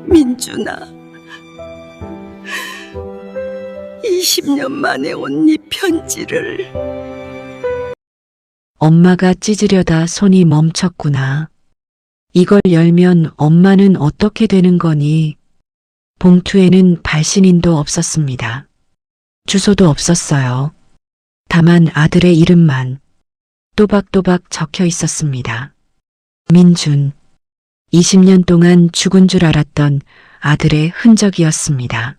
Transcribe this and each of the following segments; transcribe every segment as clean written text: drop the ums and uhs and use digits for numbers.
민준아, 20년 만에 온 네 편지를. 엄마가 찢으려다 손이 멈췄구나. 이걸 열면 엄마는 어떻게 되는 거니? 봉투에는 발신인도 없었습니다. 주소도 없었어요. 다만 아들의 이름만 또박또박 적혀 있었습니다. 민준. 20년 동안 죽은 줄 알았던 아들의 흔적이었습니다.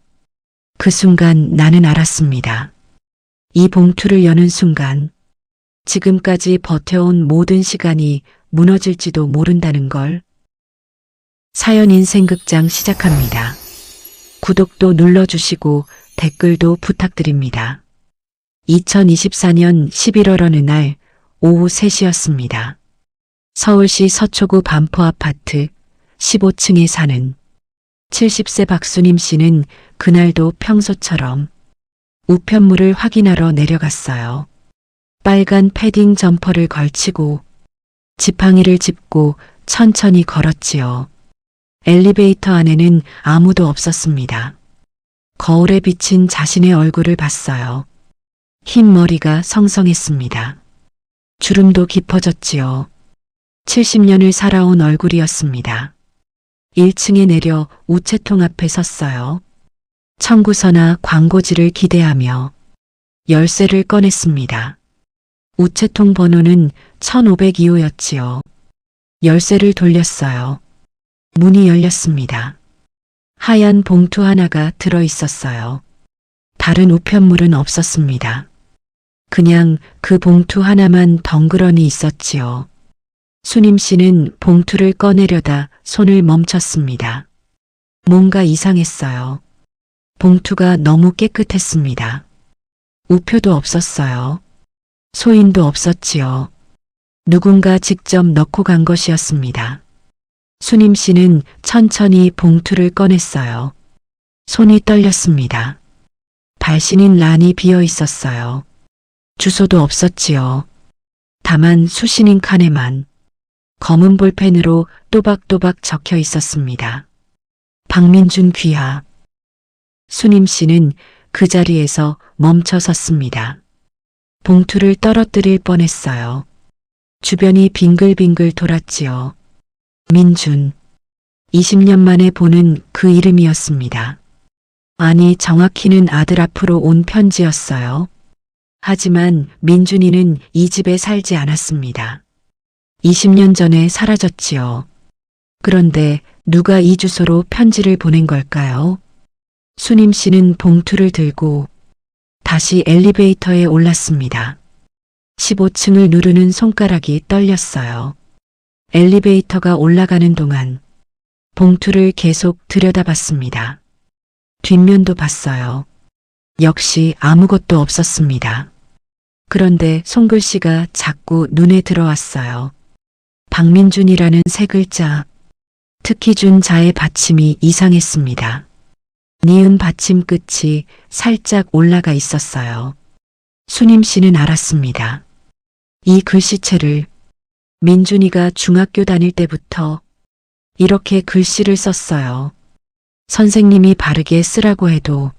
그 순간 나는 알았습니다. 이 봉투를 여는 순간 지금까지 버텨온 모든 시간이 무너질지도 모른다는 걸. 사연 인생극장 시작합니다. 구독도 눌러주시고 댓글도 부탁드립니다. 2024년 11월 어느 날 오후 3시였습니다. 서울시 서초구 반포 아파트 15층에 사는 70세 박수님 씨는 그날도 평소처럼 우편물을 확인하러 내려갔어요. 빨간 패딩 점퍼를 걸치고 지팡이를 짚고 천천히 걸었지요. 엘리베이터 안에는 아무도 없었습니다. 거울에 비친 자신의 얼굴을 봤어요. 흰 머리가 성성했습니다. 주름도 깊어졌지요. 70년을 살아온 얼굴이었습니다. 1층에 내려 우체통 앞에 섰어요. 청구서나 광고지를 기대하며 열쇠를 꺼냈습니다. 우체통 번호는 1502호였지요. 열쇠를 돌렸어요. 문이 열렸습니다. 하얀 봉투 하나가 들어 있었어요. 다른 우편물은 없었습니다. 그냥 그 봉투 하나만 덩그러니 있었지요. 수님 씨는 봉투를 꺼내려다 손을 멈췄습니다. 뭔가 이상했어요. 봉투가 너무 깨끗했습니다. 우표도 없었어요. 소인도 없었지요. 누군가 직접 넣고 간 것이었습니다. 수님 씨는 천천히 봉투를 꺼냈어요. 손이 떨렸습니다. 발신인 란이 비어 있었어요. 주소도 없었지요. 다만 수신인 칸에만 검은 볼펜으로 또박또박 적혀 있었습니다. 박민준 귀하. 수님 씨는 그 자리에서 멈춰 섰습니다. 봉투를 떨어뜨릴 뻔했어요. 주변이 빙글빙글 돌았지요. 민준. 20년 만에 보는 그 이름이었습니다. 아니, 정확히는 아들 앞으로 온 편지였어요. 하지만 민준이는 이 집에 살지 않았습니다. 20년 전에 사라졌지요. 그런데 누가 이 주소로 편지를 보낸 걸까요? 수님 씨는 봉투를 들고 다시 엘리베이터에 올랐습니다. 15층을 누르는 손가락이 떨렸어요. 엘리베이터가 올라가는 동안 봉투를 계속 들여다봤습니다. 뒷면도 봤어요. 역시 아무것도 없었습니다. 그런데 손글씨가 자꾸 눈에 들어왔어요. 박민준이라는 세 글자. 특히 준 자의 받침이 이상했습니다. 니은 받침 끝이 살짝 올라가 있었어요. 수님 씨는 알았습니다. 이 글씨체를 민준이가 중학교 다닐 때부터 이렇게 글씨를 썼어요. 선생님이 바르게 쓰라고 해도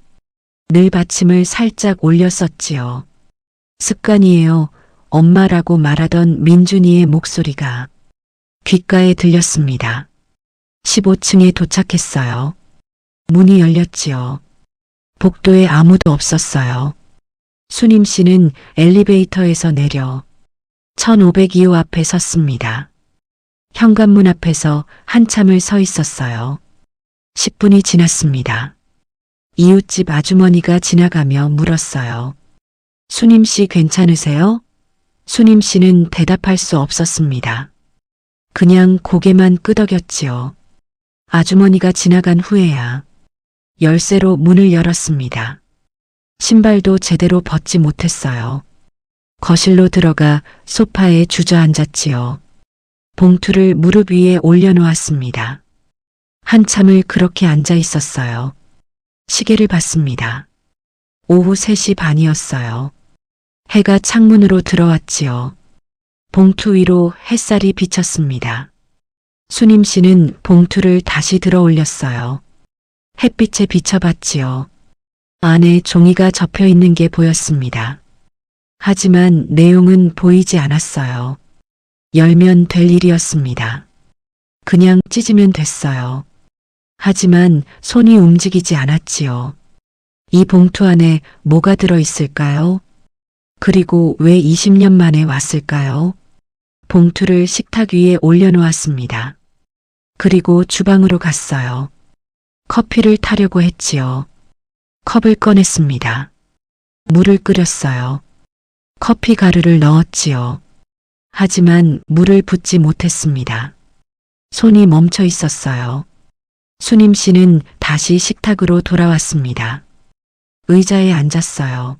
늘 받침을 살짝 올려 썼지요. 습관이에요. 엄마라고 말하던 민준이의 목소리가 귓가에 들렸습니다. 15층에 도착했어요. 문이 열렸지요. 복도에 아무도 없었어요. 수님 씨는 엘리베이터에서 내려 1502호 앞에 섰습니다. 현관문 앞에서 한참을 서 있었어요. 10분이 지났습니다. 이웃집 아주머니가 지나가며 물었어요. 수님 씨 괜찮으세요? 수님 씨는 대답할 수 없었습니다. 그냥 고개만 끄덕였지요. 아주머니가 지나간 후에야 열쇠로 문을 열었습니다. 신발도 제대로 벗지 못했어요. 거실로 들어가 소파에 주저앉았지요. 봉투를 무릎 위에 올려놓았습니다. 한참을 그렇게 앉아 있었어요. 시계를 봤습니다. 오후 3시 반이었어요. 해가 창문으로 들어왔지요. 봉투 위로 햇살이 비쳤습니다. 수님 씨는 봉투를 다시 들어 올렸어요. 햇빛에 비춰봤지요. 안에 종이가 접혀 있는 게 보였습니다. 하지만 내용은 보이지 않았어요. 열면 될 일이었습니다. 그냥 찢으면 됐어요. 하지만 손이 움직이지 않았지요. 이 봉투 안에 뭐가 들어 있을까요? 그리고 왜 20년 만에 왔을까요? 봉투를 식탁 위에 올려놓았습니다. 그리고 주방으로 갔어요. 커피를 타려고 했지요. 컵을 꺼냈습니다. 물을 끓였어요. 커피 가루를 넣었지요. 하지만 물을 붓지 못했습니다. 손이 멈춰 있었어요. 수님 씨는 다시 식탁으로 돌아왔습니다. 의자에 앉았어요.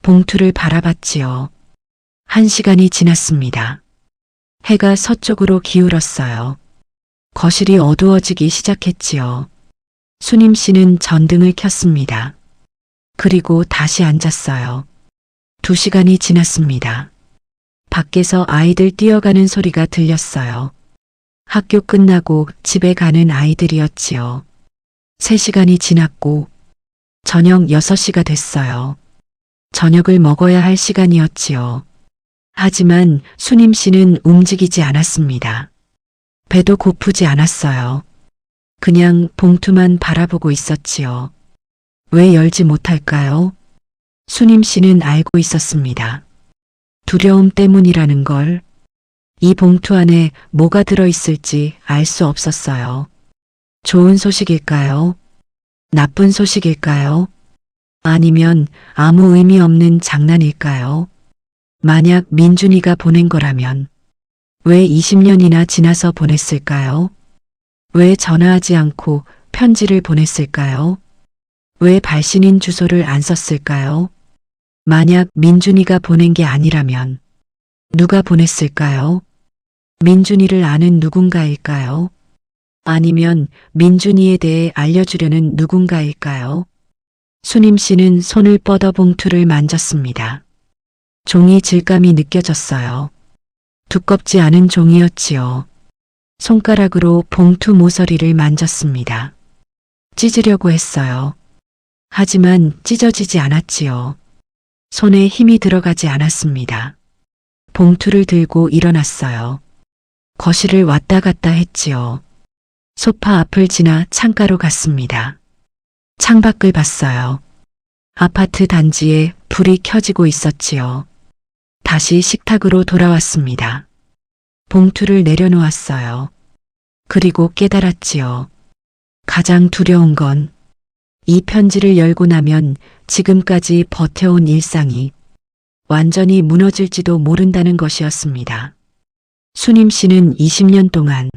봉투를 바라봤지요. 1시간이 지났습니다. 해가 서쪽으로 기울었어요. 거실이 어두워지기 시작했지요. 수님 씨는 전등을 켰습니다. 그리고 다시 앉았어요. 2시간이 지났습니다. 밖에서 아이들 뛰어가는 소리가 들렸어요. 학교 끝나고 집에 가는 아이들이었지요. 3시간이 지났고 저녁 6시가 됐어요. 저녁을 먹어야 할 시간이었지요. 하지만 수님 씨는 움직이지 않았습니다. 배도 고프지 않았어요. 그냥 봉투만 바라보고 있었지요. 왜 열지 못할까요? 수님 씨는 알고 있었습니다. 두려움 때문이라는 걸. 이 봉투 안에 뭐가 들어있을지 알 수 없었어요. 좋은 소식일까요? 나쁜 소식일까요? 아니면 아무 의미 없는 장난일까요? 만약 민준이가 보낸 거라면 왜 20년이나 지나서 보냈을까요? 왜 전화하지 않고 편지를 보냈을까요? 왜 발신인 주소를 안 썼을까요? 만약 민준이가 보낸 게 아니라면 누가 보냈을까요? 민준이를 아는 누군가일까요? 아니면 민준이에 대해 알려주려는 누군가일까요? 수님 씨는 손을 뻗어 봉투를 만졌습니다. 종이 질감이 느껴졌어요. 두껍지 않은 종이였지요. 손가락으로 봉투 모서리를 만졌습니다. 찢으려고 했어요. 하지만 찢어지지 않았지요. 손에 힘이 들어가지 않았습니다. 봉투를 들고 일어났어요. 거실을 왔다 갔다 했지요. 소파 앞을 지나 창가로 갔습니다. 창밖을 봤어요. 아파트 단지에 불이 켜지고 있었지요. 다시 식탁으로 돌아왔습니다. 봉투를 내려놓았어요. 그리고 깨달았지요. 가장 두려운 건 이 편지를 열고 나면 지금까지 버텨온 일상이 완전히 무너질지도 모른다는 것이었습니다. 수님 씨는 20년 동안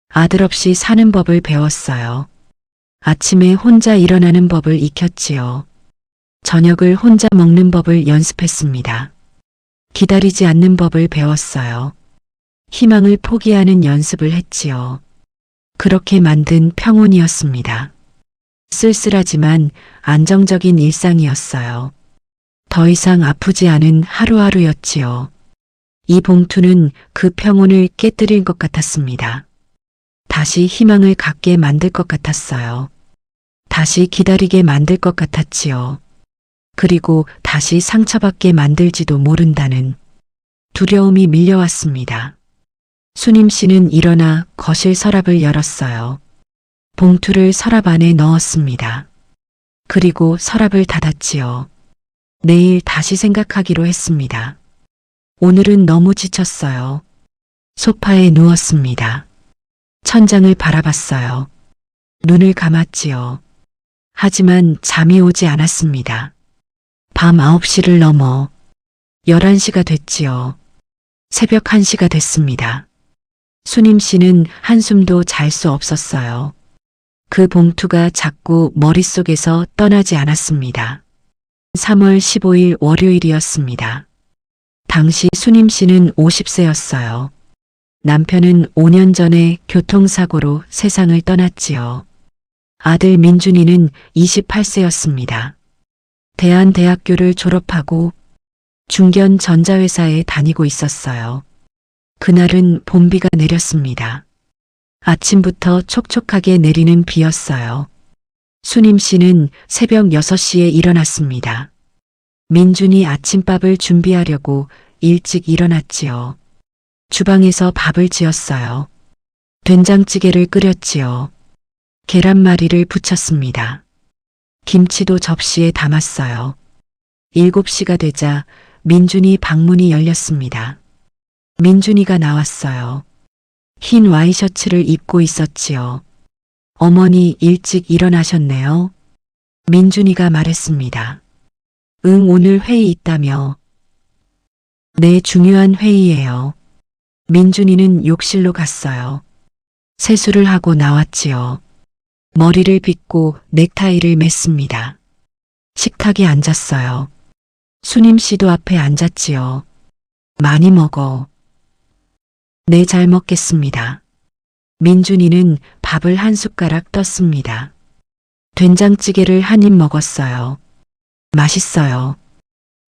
아들 없이 사는 법을 배웠어요. 아침에 혼자 일어나는 법을 익혔지요. 저녁을 혼자 먹는 법을 연습했습니다. 기다리지 않는 법을 배웠어요. 희망을 포기하는 연습을 했지요. 그렇게 만든 평온이었습니다. 쓸쓸하지만 안정적인 일상이었어요. 더 이상 아프지 않은 하루하루였지요. 이 봉투는 그 평온을 깨뜨릴 것 같았습니다. 다시 희망을 갖게 만들 것 같았어요. 다시 기다리게 만들 것 같았지요. 그리고 다시 상처받게 만들지도 모른다는 두려움이 밀려왔습니다. 수님 씨는 일어나 거실 서랍을 열었어요. 봉투를 서랍 안에 넣었습니다. 그리고 서랍을 닫았지요. 내일 다시 생각하기로 했습니다. 오늘은 너무 지쳤어요. 소파에 누웠습니다. 천장을 바라봤어요. 눈을 감았지요. 하지만 잠이 오지 않았습니다. 밤 9시를 넘어 11시가 됐지요. 새벽 1시가 됐습니다. 수님 씨는 한숨도 잘 수 없었어요. 그 봉투가 자꾸 머릿속에서 떠나지 않았습니다. 3월 15일 월요일이었습니다. 당시 수님 씨는 50세였어요. 남편은 5년 전에 교통사고로 세상을 떠났지요. 아들 민준이는 28세였습니다. 대한대학교를 졸업하고 중견 전자회사에 다니고 있었어요. 그날은 봄비가 내렸습니다. 아침부터 촉촉하게 내리는 비였어요. 수님 씨는 새벽 6시에 일어났습니다. 민준이 아침밥을 준비하려고 일찍 일어났지요. 주방에서 밥을 지었어요. 된장찌개를 끓였지요. 계란말이를 부쳤습니다. 김치도 접시에 담았어요. 7시가 되자 민준이 방문이 열렸습니다. 민준이가 나왔어요. 흰 와이셔츠를 입고 있었지요. 어머니 일찍 일어나셨네요. 민준이가 말했습니다. 응, 오늘 회의 있다며. 네, 중요한 회의예요. 민준이는 욕실로 갔어요. 세수를 하고 나왔지요. 머리를 빗고 넥타이를 맸습니다. 식탁에 앉았어요. 수님 씨도 앞에 앉았지요. 많이 먹어. 네, 잘 먹겠습니다. 민준이는 밥을 한 숟가락 떴습니다. 된장찌개를 한 입 먹었어요. 맛있어요.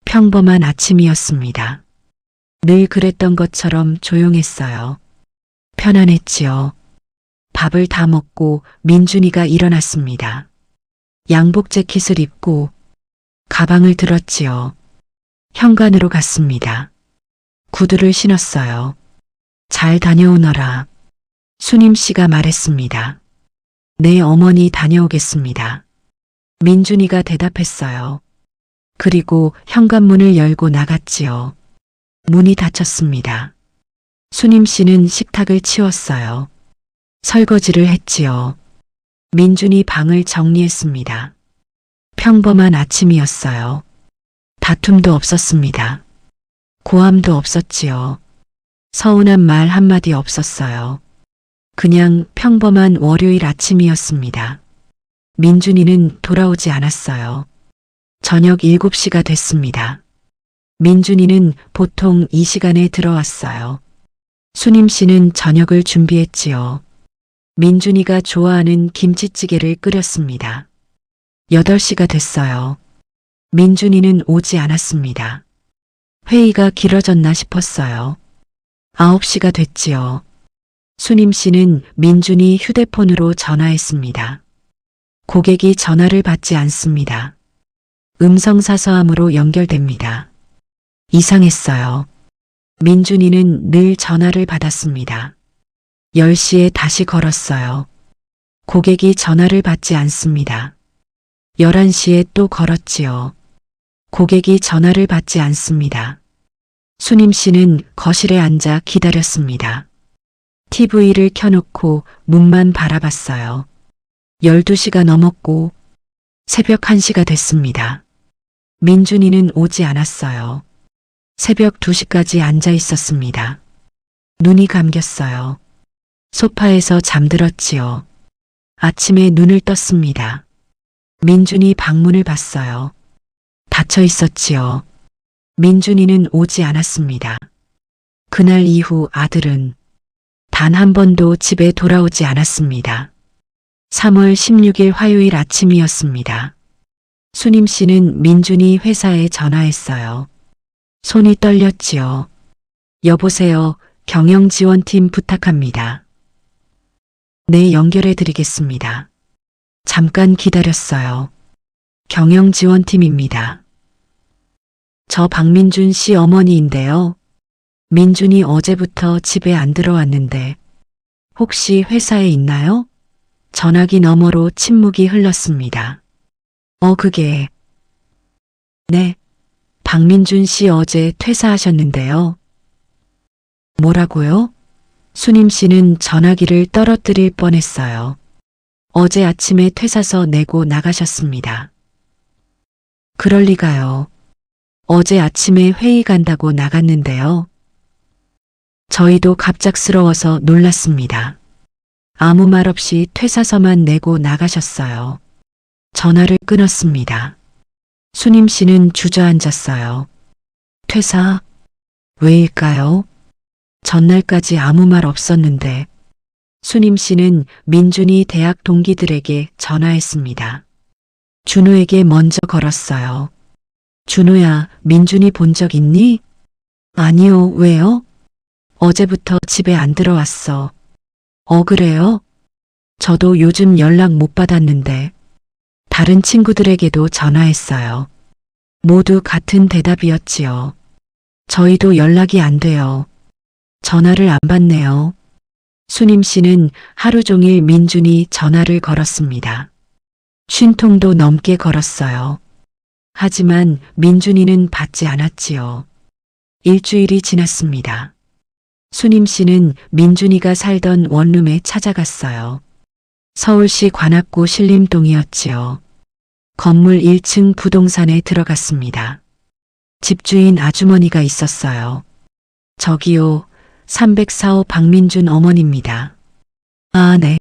평범한 아침이었습니다. 늘 그랬던 것처럼 조용했어요. 편안했지요. 밥을 다 먹고 민준이가 일어났습니다. 양복 재킷을 입고 가방을 들었지요. 현관으로 갔습니다. 구두를 신었어요. 잘 다녀오너라. 수님 씨가 말했습니다. 네, 어머니 다녀오겠습니다. 민준이가 대답했어요. 그리고 현관문을 열고 나갔지요. 문이 닫혔습니다. 수님 씨는 식탁을 치웠어요. 설거지를 했지요. 민준이 방을 정리했습니다. 평범한 아침이었어요. 다툼도 없었습니다. 고함도 없었지요. 서운한 말 한마디 없었어요. 그냥 평범한 월요일 아침이었습니다. 민준이는 돌아오지 않았어요. 저녁 7시가 됐습니다. 민준이는 보통 이 시간에 들어왔어요. 수님 씨는 저녁을 준비했지요. 민준이가 좋아하는 김치찌개를 끓였습니다. 8시가 됐어요. 민준이는 오지 않았습니다. 회의가 길어졌나 싶었어요. 9시가 됐지요. 수님 씨는 민준이 휴대폰으로 전화했습니다. 고객이 전화를 받지 않습니다. 음성사서함으로 연결됩니다. 이상했어요. 민준이는 늘 전화를 받았습니다. 10시에 다시 걸었어요. 고객이 전화를 받지 않습니다. 11시에 또 걸었지요. 고객이 전화를 받지 않습니다. 수님 씨는 거실에 앉아 기다렸습니다. TV를 켜놓고 문만 바라봤어요. 12시가 넘었고 새벽 1시가 됐습니다. 민준이는 오지 않았어요. 새벽 2시까지 앉아 있었습니다. 눈이 감겼어요. 소파에서 잠들었지요. 아침에 눈을 떴습니다. 민준이 방문을 봤어요. 닫혀 있었지요. 민준이는 오지 않았습니다. 그날 이후 아들은 단 한 번도 집에 돌아오지 않았습니다. 3월 16일 화요일 아침이었습니다. 수님 씨는 민준이 회사에 전화했어요. 손이 떨렸지요. 여보세요, 경영지원팀 부탁합니다. 네, 연결해 드리겠습니다. 잠깐 기다렸어요. 경영지원팀입니다. 저 박민준 씨 어머니인데요. 민준이 어제부터 집에 안 들어왔는데 혹시 회사에 있나요? 전화기 너머로 침묵이 흘렀습니다. 그게... 네, 박민준 씨 어제 퇴사하셨는데요. 뭐라고요? 수님 씨는 전화기를 떨어뜨릴 뻔했어요. 어제 아침에 퇴사서 내고 나가셨습니다. 그럴 리가요. 어제 아침에 회의 간다고 나갔는데요. 저희도 갑작스러워서 놀랐습니다. 아무 말 없이 퇴사서만 내고 나가셨어요. 전화를 끊었습니다. 수님 씨는 주저앉았어요. 퇴사? 왜일까요? 전날까지 아무 말 없었는데. 수님 씨는 민준이 대학 동기들에게 전화했습니다. 준호에게 먼저 걸었어요. 준호야, 민준이 본 적 있니? 아니요, 왜요? 어제부터 집에 안 들어왔어. 그래요? 저도 요즘 연락 못 받았는데 다른 친구들에게도 전화했어요. 모두 같은 대답이었지요. 저희도 연락이 안 돼요. 전화를 안 받네요. 수님 씨는 하루 종일 민준이 전화를 걸었습니다. 50통도 넘게 걸었어요. 하지만 민준이는 받지 않았지요. 일주일이 지났습니다. 수님 씨는 민준이가 살던 원룸에 찾아갔어요. 서울시 관악구 신림동이었지요. 건물 1층 부동산에 들어갔습니다. 집주인 아주머니가 있었어요. 저기요, 304호 박민준 어머니입니다. 아, 네.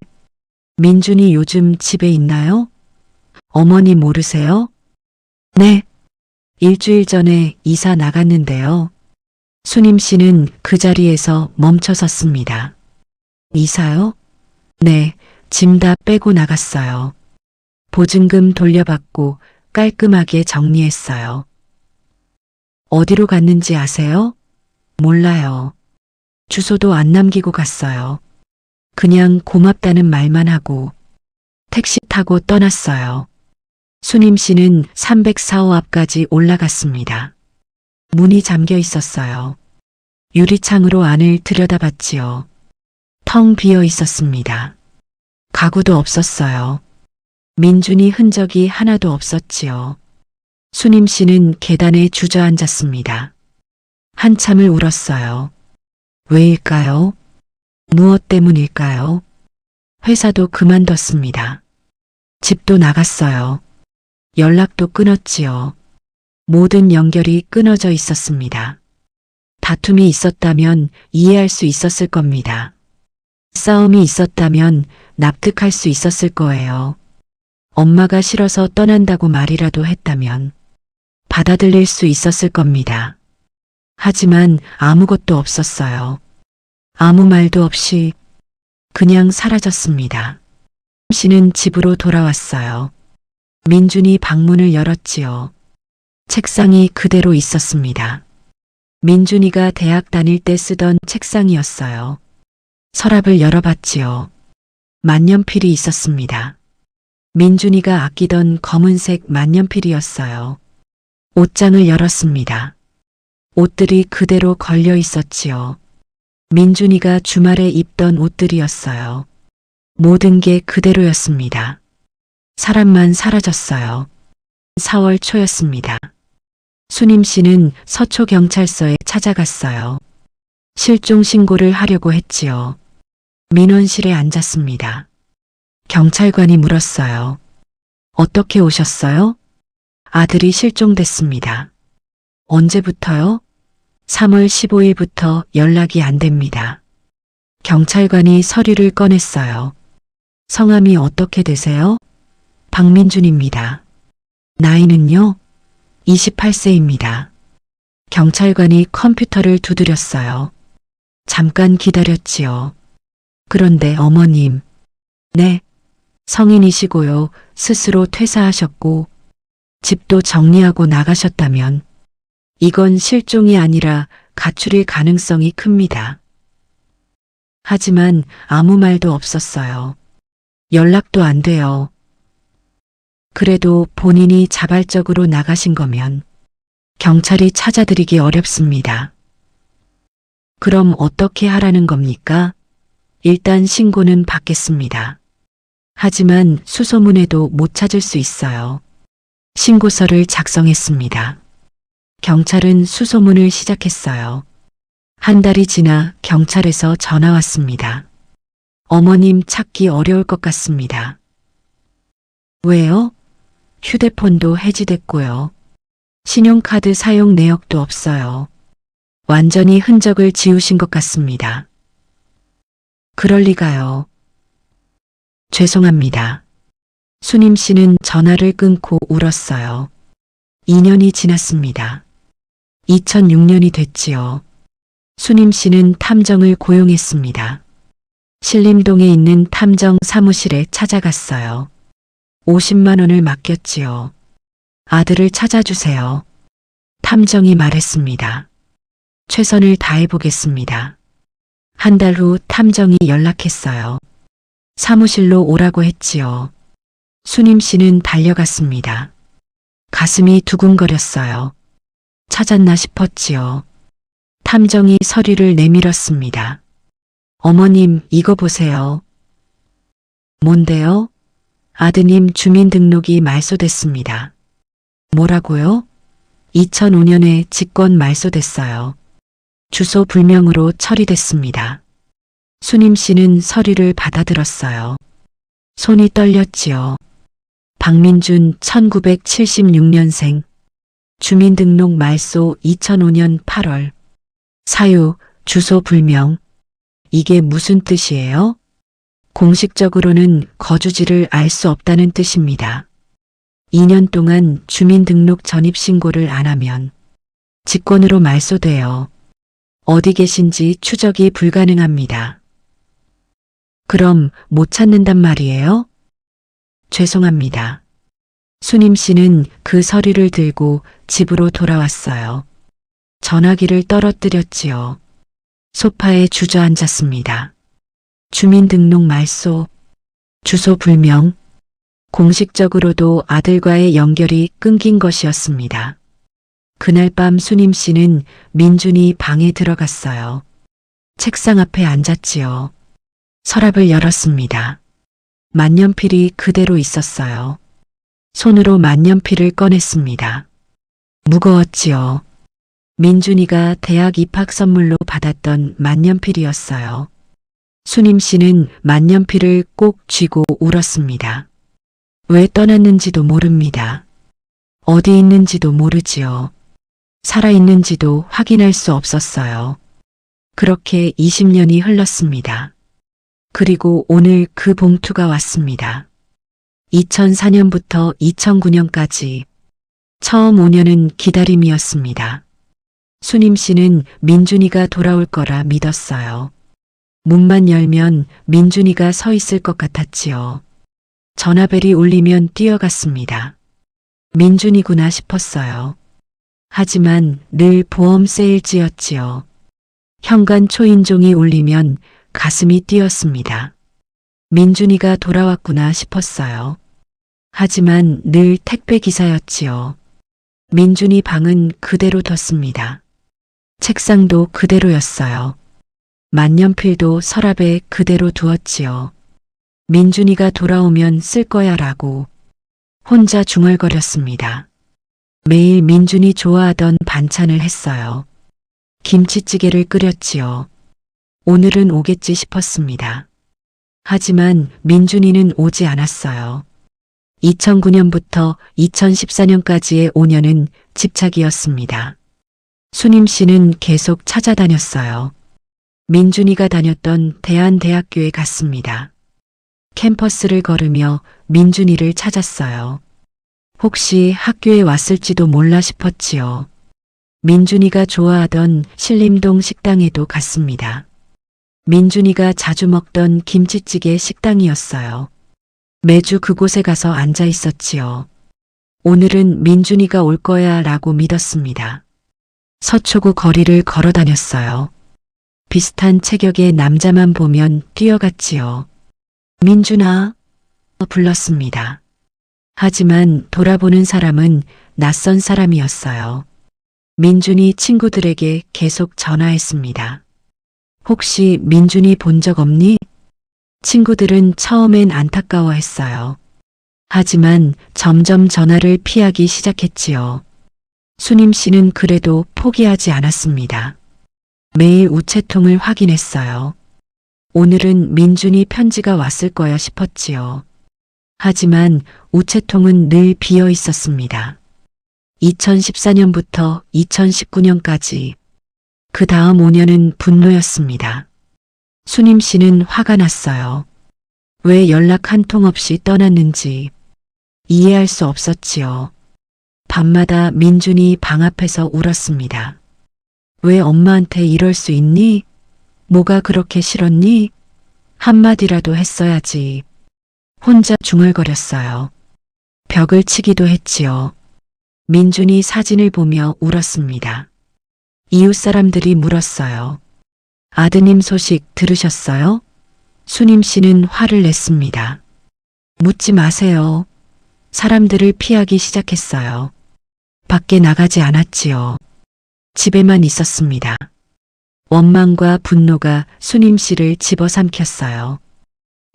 민준이 요즘 집에 있나요? 어머니 모르세요? 네. 일주일 전에 이사 나갔는데요. 수님 씨는 그 자리에서 멈춰 섰습니다. 이사요? 네, 짐 다 빼고 나갔어요. 보증금 돌려받고 깔끔하게 정리했어요. 어디로 갔는지 아세요? 몰라요. 주소도 안 남기고 갔어요. 그냥 고맙다는 말만 하고 택시 타고 떠났어요. 수님 씨는 304호 앞까지 올라갔습니다. 문이 잠겨 있었어요. 유리창으로 안을 들여다봤지요. 텅 비어 있었습니다. 가구도 없었어요. 민준이 흔적이 하나도 없었지요. 수님 씨는 계단에 주저앉았습니다. 한참을 울었어요. 왜일까요? 무엇 때문일까요? 회사도 그만뒀습니다. 집도 나갔어요. 연락도 끊었지요. 모든 연결이 끊어져 있었습니다. 다툼이 있었다면 이해할 수 있었을 겁니다. 싸움이 있었다면 납득할 수 있었을 거예요. 엄마가 싫어서 떠난다고 말이라도 했다면 받아들일 수 있었을 겁니다. 하지만 아무것도 없었어요. 아무 말도 없이 그냥 사라졌습니다. 씨는 집으로 돌아왔어요. 민준이 방문을 열었지요. 책상이 그대로 있었습니다. 민준이가 대학 다닐 때 쓰던 책상이었어요. 서랍을 열어봤지요. 만년필이 있었습니다. 민준이가 아끼던 검은색 만년필이었어요. 옷장을 열었습니다. 옷들이 그대로 걸려 있었지요. 민준이가 주말에 입던 옷들이었어요. 모든 게 그대로였습니다. 사람만 사라졌어요. 4월 초였습니다. 수님 씨는 서초경찰서에 찾아갔어요. 실종 신고를 하려고 했지요. 민원실에 앉았습니다. 경찰관이 물었어요. 어떻게 오셨어요? 아들이 실종됐습니다. 언제부터요? 3월 15일부터 연락이 안 됩니다. 경찰관이 서류를 꺼냈어요. 성함이 어떻게 되세요? 박민준입니다. 나이는요? 28세입니다. 경찰관이 컴퓨터를 두드렸어요. 잠깐 기다렸지요. 그런데 어머님, 네, 성인이시고요. 스스로 퇴사하셨고 집도 정리하고 나가셨다면 이건 실종이 아니라 가출일 가능성이 큽니다. 하지만 아무 말도 없었어요. 연락도 안 돼요. 그래도 본인이 자발적으로 나가신 거면 경찰이 찾아드리기 어렵습니다. 그럼 어떻게 하라는 겁니까? 일단 신고는 받겠습니다. 하지만 수소문에도 못 찾을 수 있어요. 신고서를 작성했습니다. 경찰은 수소문을 시작했어요. 한 달이 지나 경찰에서 전화 왔습니다. 어머님 찾기 어려울 것 같습니다. 왜요? 휴대폰도 해지됐고요. 신용카드 사용 내역도 없어요. 완전히 흔적을 지우신 것 같습니다. 그럴 리가요. 죄송합니다. 수님 씨는 전화를 끊고 울었어요. 2년이 지났습니다. 2006년이 됐지요. 수님 씨는 탐정을 고용했습니다. 신림동에 있는 탐정 사무실에 찾아갔어요. 50만 원을 맡겼지요. 아들을 찾아주세요. 탐정이 말했습니다. 최선을 다해보겠습니다. 한 달 후 탐정이 연락했어요. 사무실로 오라고 했지요. 순임 씨는 달려갔습니다. 가슴이 두근거렸어요. 찾았나 싶었지요. 탐정이 서류를 내밀었습니다. 어머님, 이거 보세요. 뭔데요? 아드님 주민등록이 말소됐습니다. 뭐라고요? 2005년에 직권 말소됐어요. 주소 불명으로 처리됐습니다. 순임 씨는 서류를 받아들었어요. 손이 떨렸지요. 박민준 1976년생. 주민등록 말소 2005년 8월. 사유, 주소 불명. 이게 무슨 뜻이에요? 공식적으로는 거주지를 알 수 없다는 뜻입니다. 2년 동안 주민등록 전입신고를 안 하면 직권으로 말소돼요. 어디 계신지 추적이 불가능합니다. 그럼 못 찾는단 말이에요? 죄송합니다. 순임 씨는 그 서류를 들고 집으로 돌아왔어요. 전화기를 떨어뜨렸지요. 소파에 주저앉았습니다. 주민등록 말소, 주소 불명, 공식적으로도 아들과의 연결이 끊긴 것이었습니다. 그날 밤 순임 씨는 민준이 방에 들어갔어요. 책상 앞에 앉았지요. 서랍을 열었습니다. 만년필이 그대로 있었어요. 손으로 만년필을 꺼냈습니다. 무거웠지요. 민준이가 대학 입학 선물로 받았던 만년필이었어요. 순임 씨는 만년필을 꼭 쥐고 울었습니다. 왜 떠났는지도 모릅니다. 어디 있는지도 모르지요. 살아있는지도 확인할 수 없었어요. 그렇게 20년이 흘렀습니다. 그리고 오늘 그 봉투가 왔습니다. 2004년부터 2009년까지 처음 5년은 기다림이었습니다. 순임 씨는 민준이가 돌아올 거라 믿었어요. 문만 열면 민준이가 서 있을 것 같았지요. 전화벨이 울리면 뛰어갔습니다. 민준이구나 싶었어요. 하지만 늘 보험 세일즈였지요. 현관 초인종이 울리면 가슴이 뛰었습니다. 민준이가 돌아왔구나 싶었어요. 하지만 늘 택배 기사였지요. 민준이 방은 그대로 뒀습니다. 책상도 그대로였어요. 만년필도 서랍에 그대로 두었지요. 민준이가 돌아오면 쓸 거야 라고 혼자 중얼거렸습니다. 매일 민준이 좋아하던 반찬을 했어요. 김치찌개를 끓였지요. 오늘은 오겠지 싶었습니다. 하지만 민준이는 오지 않았어요. 2009년부터 2014년까지의 5년은 집착이었습니다. 순임 씨는 계속 찾아다녔어요. 민준이가 다녔던 대한대학교에 갔습니다. 캠퍼스를 걸으며 민준이를 찾았어요. 혹시 학교에 왔을지도 몰라 싶었지요. 민준이가 좋아하던 신림동 식당에도 갔습니다. 민준이가 자주 먹던 김치찌개 식당이었어요. 매주 그곳에 가서 앉아 있었지요. 오늘은 민준이가 올 거야 라고 믿었습니다. 서초구 거리를 걸어 다녔어요. 비슷한 체격의 남자만 보면 뛰어갔지요. 민준아, 불렀습니다. 하지만 돌아보는 사람은 낯선 사람이었어요. 민준이 친구들에게 계속 전화했습니다. 혹시 민준이 본 적 없니? 친구들은 처음엔 안타까워했어요. 하지만 점점 전화를 피하기 시작했지요. 순임 씨는 그래도 포기하지 않았습니다. 매일 우체통을 확인했어요. 오늘은 민준이 편지가 왔을 거야 싶었지요. 하지만 우체통은 늘 비어 있었습니다. 2014년부터 2019년까지 그 다음 5년은 분노였습니다. 순임 씨는 화가 났어요. 왜 연락 한 통 없이 떠났는지 이해할 수 없었지요. 밤마다 민준이 방 앞에서 울었습니다. 왜 엄마한테 이럴 수 있니? 뭐가 그렇게 싫었니? 한마디라도 했어야지. 혼자 중얼거렸어요. 벽을 치기도 했지요. 민준이 사진을 보며 울었습니다. 이웃 사람들이 물었어요. 아드님 소식 들으셨어요? 수님 씨는 화를 냈습니다. 묻지 마세요. 사람들을 피하기 시작했어요. 밖에 나가지 않았지요. 집에만 있었습니다. 원망과 분노가 수님 씨를 집어삼켰어요.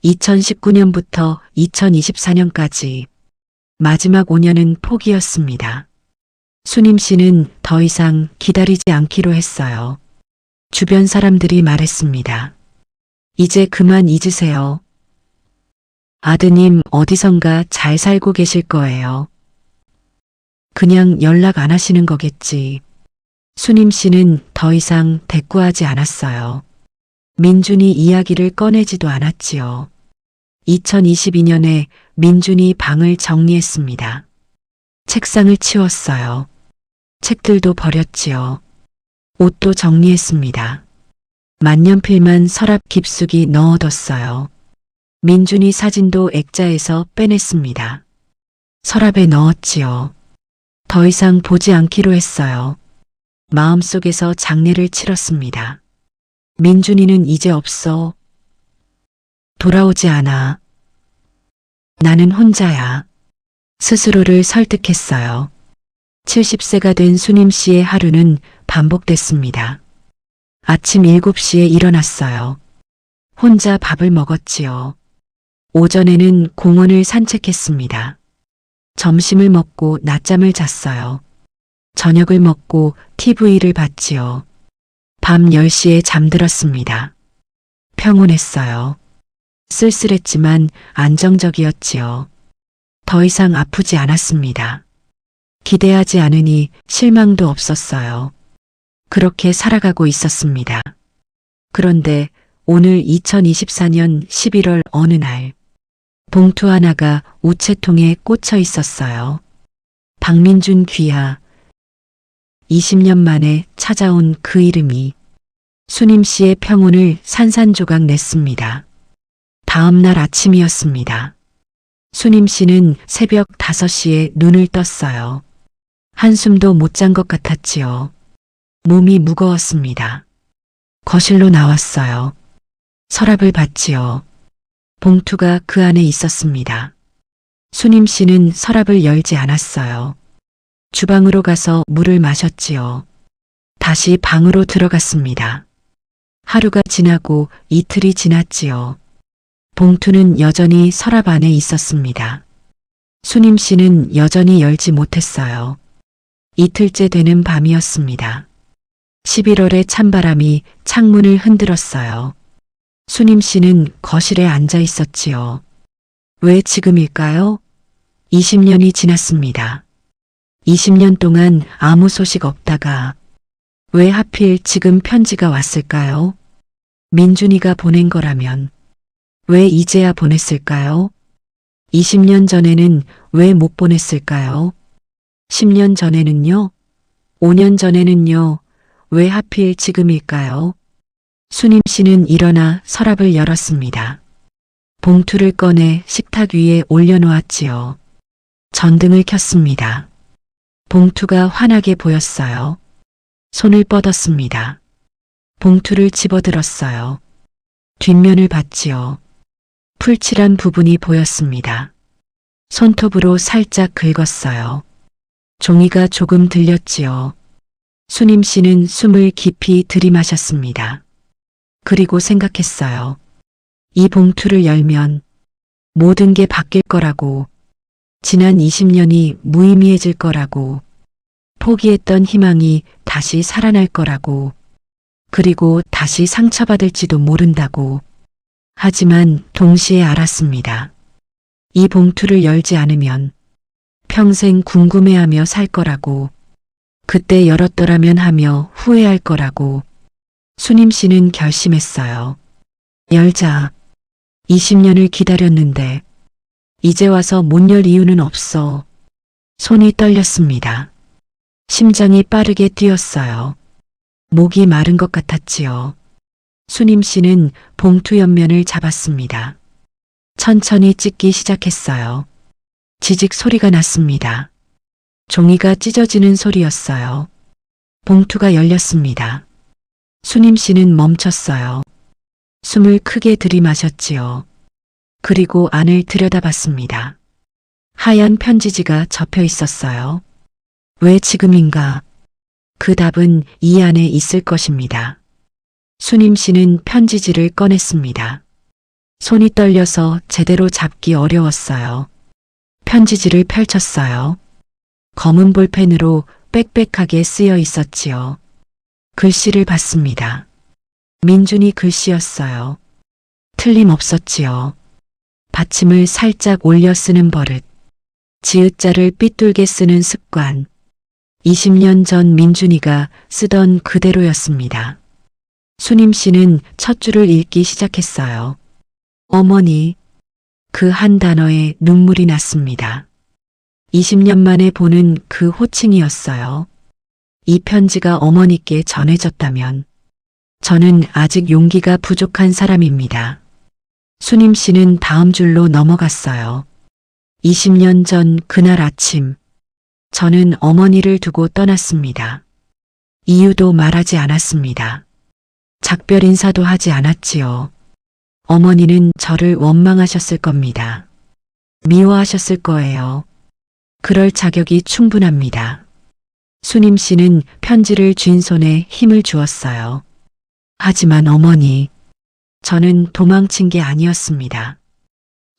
2019년부터 2024년까지 마지막 5년은 포기였습니다. 수님 씨는 더 이상 기다리지 않기로 했어요. 주변 사람들이 말했습니다. 이제 그만 잊으세요. 아드님 어디선가 잘 살고 계실 거예요. 그냥 연락 안 하시는 거겠지. 수님 씨는 더 이상 대꾸하지 않았어요. 민준이 이야기를 꺼내지도 않았지요. 2022년에 민준이 방을 정리했습니다. 책상을 치웠어요. 책들도 버렸지요. 옷도 정리했습니다. 만년필만 서랍 깊숙이 넣어뒀어요. 민준이 사진도 액자에서 빼냈습니다. 서랍에 넣었지요. 더 이상 보지 않기로 했어요. 마음속에서 장례를 치렀습니다. 민준이는 이제 없어. 돌아오지 않아. 나는 혼자야. 스스로를 설득했어요. 70세가 된 수님 씨의 하루는 반복됐습니다. 아침 7시에 일어났어요. 혼자 밥을 먹었지요. 오전에는 공원을 산책했습니다. 점심을 먹고 낮잠을 잤어요. 저녁을 먹고 TV를 봤지요. 밤 10시에 잠들었습니다. 평온했어요. 쓸쓸했지만 안정적이었지요. 더 이상 아프지 않았습니다. 기대하지 않으니 실망도 없었어요. 그렇게 살아가고 있었습니다. 그런데 오늘 2024년 11월 어느 날 봉투 하나가 우체통에 꽂혀 있었어요. 박민준 귀하. 20년 만에 찾아온 그 이름이 수님 씨의 평온을 산산조각 냈습니다. 다음 날 아침이었습니다. 수님 씨는 새벽 5시에 눈을 떴어요. 한숨도 못 잔 것 같았지요. 몸이 무거웠습니다. 거실로 나왔어요. 서랍을 봤지요. 봉투가 그 안에 있었습니다. 수님 씨는 서랍을 열지 않았어요. 주방으로 가서 물을 마셨지요. 다시 방으로 들어갔습니다. 하루가 지나고 이틀이 지났지요. 봉투는 여전히 서랍 안에 있었습니다. 수님 씨는 여전히 열지 못했어요. 이틀째 되는 밤이었습니다. 11월의 찬바람이 창문을 흔들었어요. 수님 씨는 거실에 앉아 있었지요. 왜 지금일까요? 20년이 지났습니다. 20년 동안 아무 소식 없다가 왜 하필 지금 편지가 왔을까요? 민준이가 보낸 거라면 왜 이제야 보냈을까요? 20년 전에는 왜 못 보냈을까요? 10년 전에는요? 5년 전에는요? 왜 하필 지금일까요? 수님 씨는 일어나 서랍을 열었습니다. 봉투를 꺼내 식탁 위에 올려놓았지요. 전등을 켰습니다. 봉투가 환하게 보였어요. 손을 뻗었습니다. 봉투를 집어들었어요. 뒷면을 봤지요. 풀칠한 부분이 보였습니다. 손톱으로 살짝 긁었어요. 종이가 조금 들렸지요. 수님 씨는 숨을 깊이 들이마셨습니다. 그리고 생각했어요. 이 봉투를 열면 모든 게 바뀔 거라고, 지난 20년이 무의미해질 거라고, 포기했던 희망이 다시 살아날 거라고, 그리고 다시 상처받을지도 모른다고. 하지만 동시에 알았습니다. 이 봉투를 열지 않으면 평생 궁금해하며 살 거라고, 그때 열었더라면 하며 후회할 거라고. 수님 씨는 결심했어요. 열자. 20년을 기다렸는데 이제 와서 못 열 이유는 없어. 손이 떨렸습니다. 심장이 빠르게 뛰었어요. 목이 마른 것 같았지요. 수님 씨는 봉투 옆면을 잡았습니다. 천천히 찢기 시작했어요. 지직 소리가 났습니다. 종이가 찢어지는 소리였어요. 봉투가 열렸습니다. 수님 씨는 멈췄어요. 숨을 크게 들이마셨지요. 그리고 안을 들여다봤습니다. 하얀 편지지가 접혀 있었어요. 왜 지금인가? 그 답은 이 안에 있을 것입니다. 수님 씨는 편지지를 꺼냈습니다. 손이 떨려서 제대로 잡기 어려웠어요. 편지지를 펼쳤어요. 검은 볼펜으로 빽빽하게 쓰여 있었지요. 글씨를 봤습니다. 민준이 글씨였어요. 틀림없었지요. 받침을 살짝 올려 쓰는 버릇, 지읒자를 삐뚤게 쓰는 습관, 20년 전 민준이가 쓰던 그대로였습니다. 수님 씨는 첫 줄을 읽기 시작했어요. 어머니, 그 한 단어에 눈물이 났습니다. 20년 만에 보는 그 호칭이었어요. 이 편지가 어머니께 전해졌다면 저는 아직 용기가 부족한 사람입니다. 수님 씨는 다음 줄로 넘어갔어요. 20년 전 그날 아침, 저는 어머니를 두고 떠났습니다. 이유도 말하지 않았습니다. 작별 인사도 하지 않았지요. 어머니는 저를 원망하셨을 겁니다. 미워하셨을 거예요. 그럴 자격이 충분합니다. 수님 씨는 편지를 쥔 손에 힘을 주었어요. 하지만 어머니, 저는 도망친 게 아니었습니다.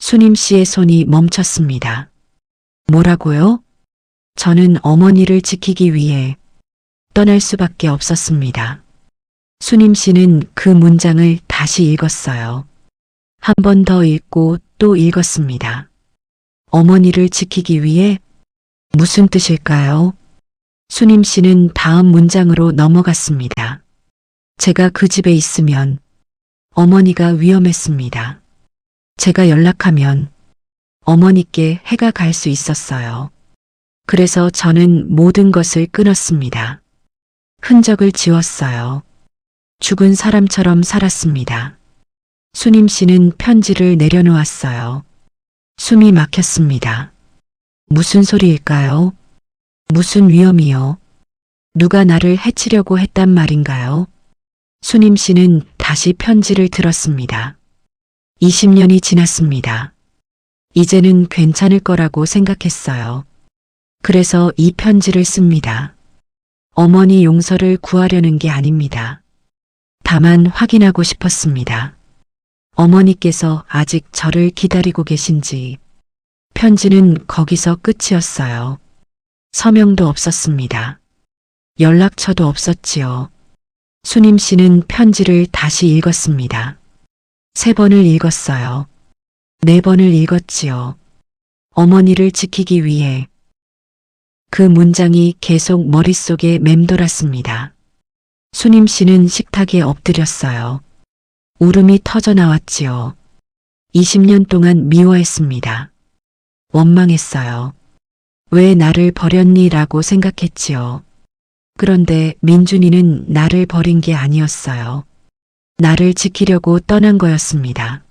수님 씨의 손이 멈췄습니다. 뭐라고요? 저는 어머니를 지키기 위해 떠날 수밖에 없었습니다. 수님 씨는 그 문장을 다시 읽었어요. 한 번 더 읽고 또 읽었습니다. 어머니를 지키기 위해 무슨 뜻일까요? 수님 씨는 다음 문장으로 넘어갔습니다. 제가 그 집에 있으면 어머니가 위험했습니다. 제가 연락하면 어머니께 해가 갈 수 있었어요. 그래서 저는 모든 것을 끊었습니다. 흔적을 지웠어요. 죽은 사람처럼 살았습니다. 수님 씨는 편지를 내려놓았어요. 숨이 막혔습니다. 무슨 소리일까요? 무슨 위험이요? 누가 나를 해치려고 했단 말인가요? 수님 씨는 다시 편지를 들었습니다. 20년이 지났습니다. 이제는 괜찮을 거라고 생각했어요. 그래서 이 편지를 씁니다. 어머니 용서를 구하려는 게 아닙니다. 다만 확인하고 싶었습니다. 어머니께서 아직 저를 기다리고 계신지. 편지는 거기서 끝이었어요. 서명도 없었습니다. 연락처도 없었지요. 수님 씨는 편지를 다시 읽었습니다. 3번을 읽었어요. 4번을 읽었지요. 어머니를 지키기 위해. 그 문장이 계속 머릿속에 맴돌았습니다. 수님 씨는 식탁에 엎드렸어요. 울음이 터져 나왔지요. 20년 동안 미워했습니다. 원망했어요. 왜 나를 버렸니? 라고 생각했지요. 그런데 민준이는 나를 버린 게 아니었어요. 나를 지키려고 떠난 거였습니다.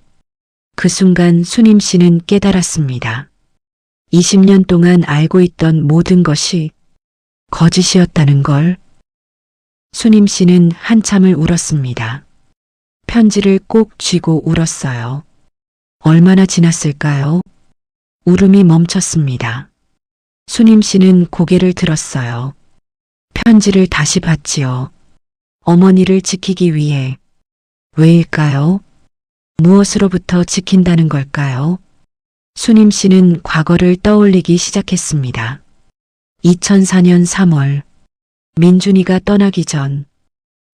그 순간 수님 씨는 깨달았습니다. 20년 동안 알고 있던 모든 것이 거짓이었다는 걸. 수님 씨는 한참을 울었습니다. 편지를 꼭 쥐고 울었어요. 얼마나 지났을까요? 울음이 멈췄습니다. 수님 씨는 고개를 들었어요. 편지를 다시 봤지요. 어머니를 지키기 위해. 왜일까요? 무엇으로부터 지킨다는 걸까요? 수님 씨는 과거를 떠올리기 시작했습니다. 2004년 3월, 민준이가 떠나기 전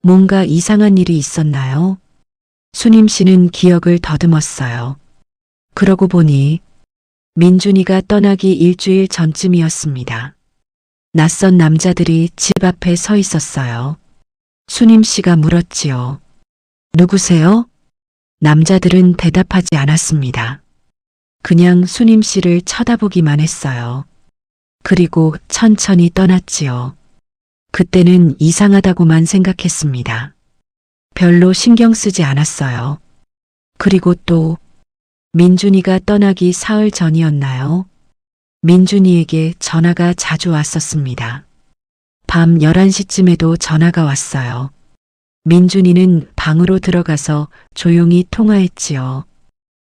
뭔가 이상한 일이 있었나요? 수님 씨는 기억을 더듬었어요. 그러고 보니 민준이가 떠나기 일주일 전쯤이었습니다. 낯선 남자들이 집 앞에 서 있었어요. 수님 씨가 물었지요. 누구세요? 남자들은 대답하지 않았습니다. 그냥 수님 씨를 쳐다보기만 했어요. 그리고 천천히 떠났지요. 그때는 이상하다고만 생각했습니다. 별로 신경 쓰지 않았어요. 그리고 또 민준이가 떠나기 사흘 전이었나요? 민준이에게 전화가 자주 왔었습니다. 밤 11시쯤에도 전화가 왔어요. 민준이는 방으로 들어가서 조용히 통화했지요.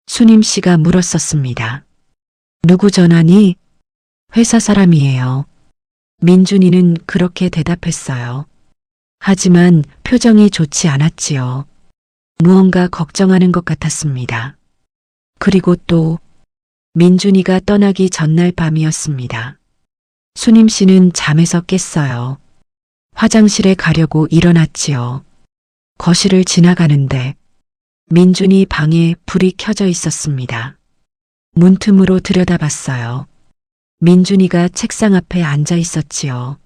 수님 씨가 물었었습니다. 누구 전화니? 회사 사람이에요. 민준이는 그렇게 대답했어요. 하지만 표정이 좋지 않았지요. 무언가 걱정하는 것 같았습니다. 그리고 또 민준이가 떠나기 전날 밤이었습니다. 수님 씨는 잠에서 깼어요. 화장실에 가려고 일어났지요. 거실을 지나가는데 민준이 방에 불이 켜져 있었습니다. 문틈으로 들여다봤어요. 민준이가 책상 앞에 앉아 있었지요.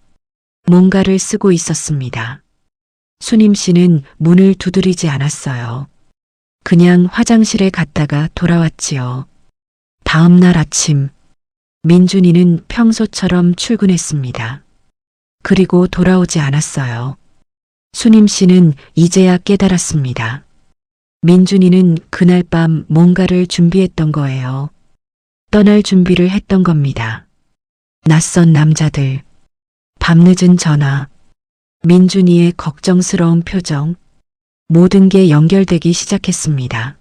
뭔가를 쓰고 있었습니다. 수님 씨는 문을 두드리지 않았어요. 그냥 화장실에 갔다가 돌아왔지요. 다음 날 아침, 민준이는 평소처럼 출근했습니다. 그리고 돌아오지 않았어요. 수님 씨는 이제야 깨달았습니다. 민준이는 그날 밤 뭔가를 준비했던 거예요. 떠날 준비를 했던 겁니다. 낯선 남자들, 밤늦은 전화, 민준이의 걱정스러운 표정, 모든 게 연결되기 시작했습니다.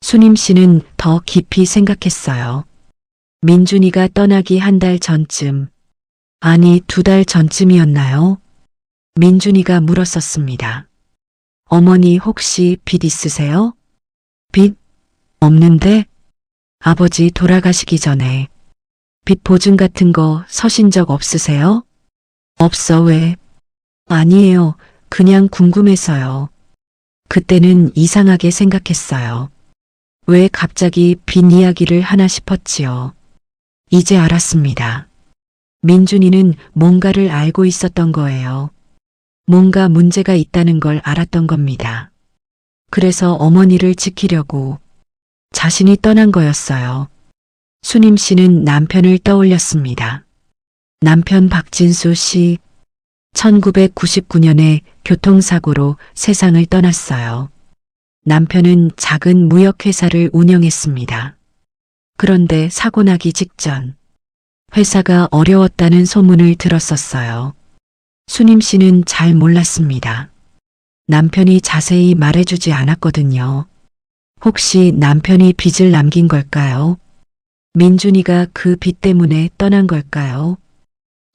수님 씨는 더 깊이 생각했어요. 민준이가 떠나기 한 달 전쯤, 아니 2달 전쯤이었나요? 민준이가 물었었습니다. 어머니 혹시 빚 있으세요? 빚? 없는데? 아버지 돌아가시기 전에 빚 보증 같은 거 서신 적 없으세요? 없어. 왜? 아니에요. 그냥 궁금해서요. 그때는 이상하게 생각했어요. 왜 갑자기 빚 이야기를 하나 싶었지요. 이제 알았습니다. 민준이는 뭔가를 알고 있었던 거예요. 뭔가 문제가 있다는 걸 알았던 겁니다. 그래서 어머니를 지키려고 자신이 떠난 거였어요. 수님 씨는 남편을 떠올렸습니다. 남편 박진수 씨, 1999년에 교통사고로 세상을 떠났어요. 남편은 작은 무역회사를 운영했습니다. 그런데 사고 나기 직전 회사가 어려웠다는 소문을 들었었어요. 수님 씨는 잘 몰랐습니다. 남편이 자세히 말해주지 않았거든요. 혹시 남편이 빚을 남긴 걸까요? 민준이가 그 빚 때문에 떠난 걸까요?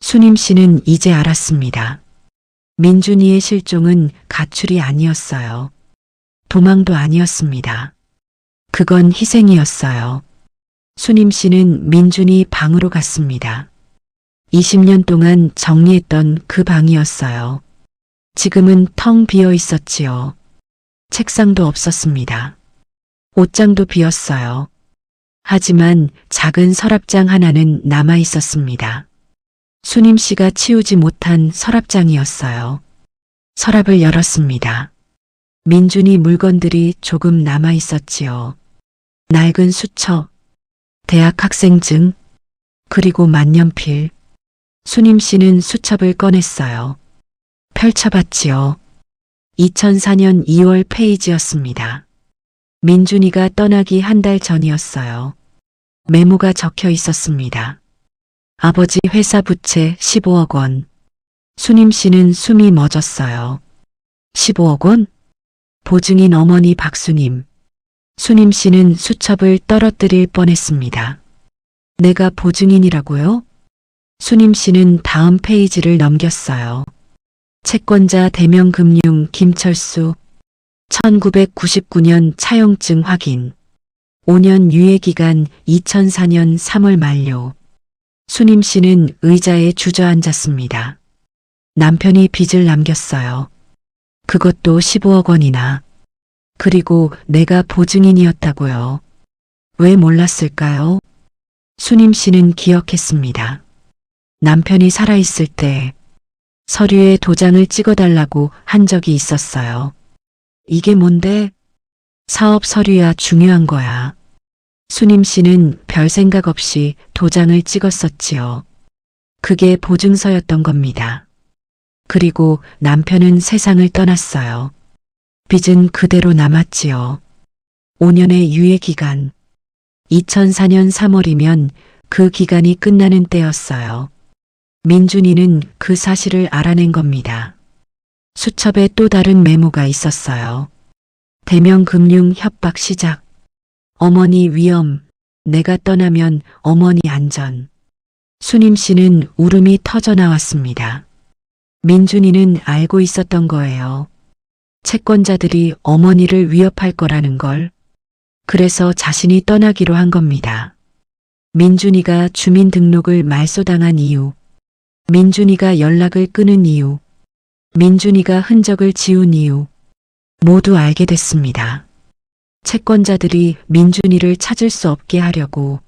수님 씨는 이제 알았습니다. 민준이의 실종은 가출이 아니었어요. 도망도 아니었습니다. 그건 희생이었어요. 수님 씨는 민준이 방으로 갔습니다. 20년 동안 정리했던 그 방이었어요. 지금은 텅 비어 있었지요. 책상도 없었습니다. 옷장도 비었어요. 하지만 작은 서랍장 하나는 남아 있었습니다. 수님 씨가 치우지 못한 서랍장이었어요. 서랍을 열었습니다. 민준이 물건들이 조금 남아 있었지요. 낡은 수첩, 대학 학생증, 그리고 만년필. 수님 씨는 수첩을 꺼냈어요. 펼쳐봤지요. 2004년 2월 페이지였습니다. 민준이가 떠나기 한 달 전이었어요. 메모가 적혀 있었습니다. 아버지 회사 부채 15억 원. 수님 씨는 숨이 멎었어요. 15억 원? 보증인 어머니 박수님. 수님 씨는 수첩을 떨어뜨릴 뻔했습니다. 내가 보증인이라고요? 수님 씨는 다음 페이지를 넘겼어요. 채권자 대명금융 김철수. 1999년 차용증 확인. 5년 유예기간 2004년 3월 만료. 수님 씨는 의자에 주저앉았습니다. 남편이 빚을 남겼어요. 그것도 15억 원이나. 그리고 내가 보증인이었다고요. 왜 몰랐을까요? 수님 씨는 기억했습니다. 남편이 살아있을 때 서류에 도장을 찍어달라고 한 적이 있었어요. 이게 뭔데? 사업 서류야. 중요한 거야. 수님 씨는 별 생각 없이 도장을 찍었었지요. 그게 보증서였던 겁니다. 그리고 남편은 세상을 떠났어요. 빚은 그대로 남았지요. 5년의 유예기간. 2004년 3월이면 그 기간이 끝나는 때였어요. 민준이는 그 사실을 알아낸 겁니다. 수첩에 또 다른 메모가 있었어요. 대면 금융 협박 시작. 어머니 위험. 내가 떠나면 어머니 안전. 수님 씨는 울음이 터져 나왔습니다. 민준이는 알고 있었던 거예요. 채권자들이 어머니를 위협할 거라는 걸. 그래서 자신이 떠나기로 한 겁니다. 민준이가 주민등록을 말소당한 이유, 민준이가 연락을 끊은 이유, 민준이가 흔적을 지운 이유, 모두 알게 됐습니다. 채권자들이 민준이를 찾을 수 없게 하려고,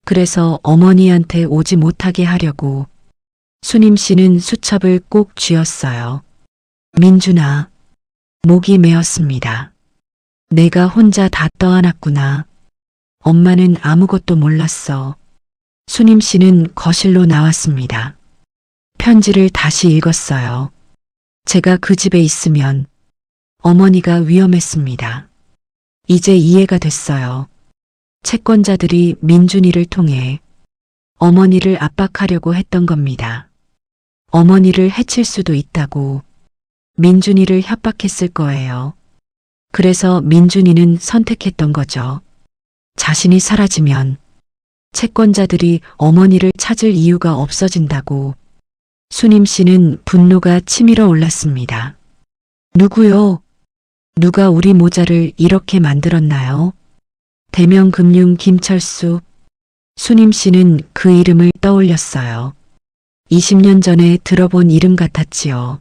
그래서 어머니한테 오지 못하게 하려고, 수님 씨는 수첩을 꼭 쥐었어요. 민준아, 목이 메었습니다. 내가 혼자 다 떠안았구나. 엄마는 아무것도 몰랐어. 수님 씨는 거실로 나왔습니다. 편지를 다시 읽었어요. 제가 그 집에 있으면 어머니가 위험했습니다. 이제 이해가 됐어요. 채권자들이 민준이를 통해 어머니를 압박하려고 했던 겁니다. 어머니를 해칠 수도 있다고 민준이를 협박했을 거예요. 그래서 민준이는 선택했던 거죠. 자신이 사라지면 채권자들이 어머니를 찾을 이유가 없어진다고. 수님 씨는 분노가 치밀어 올랐습니다. 누구요? 누가 우리 모자를 이렇게 만들었나요? 대명금융 김철수. 수님 씨는 그 이름을 떠올렸어요. 20년 전에 들어본 이름 같았지요.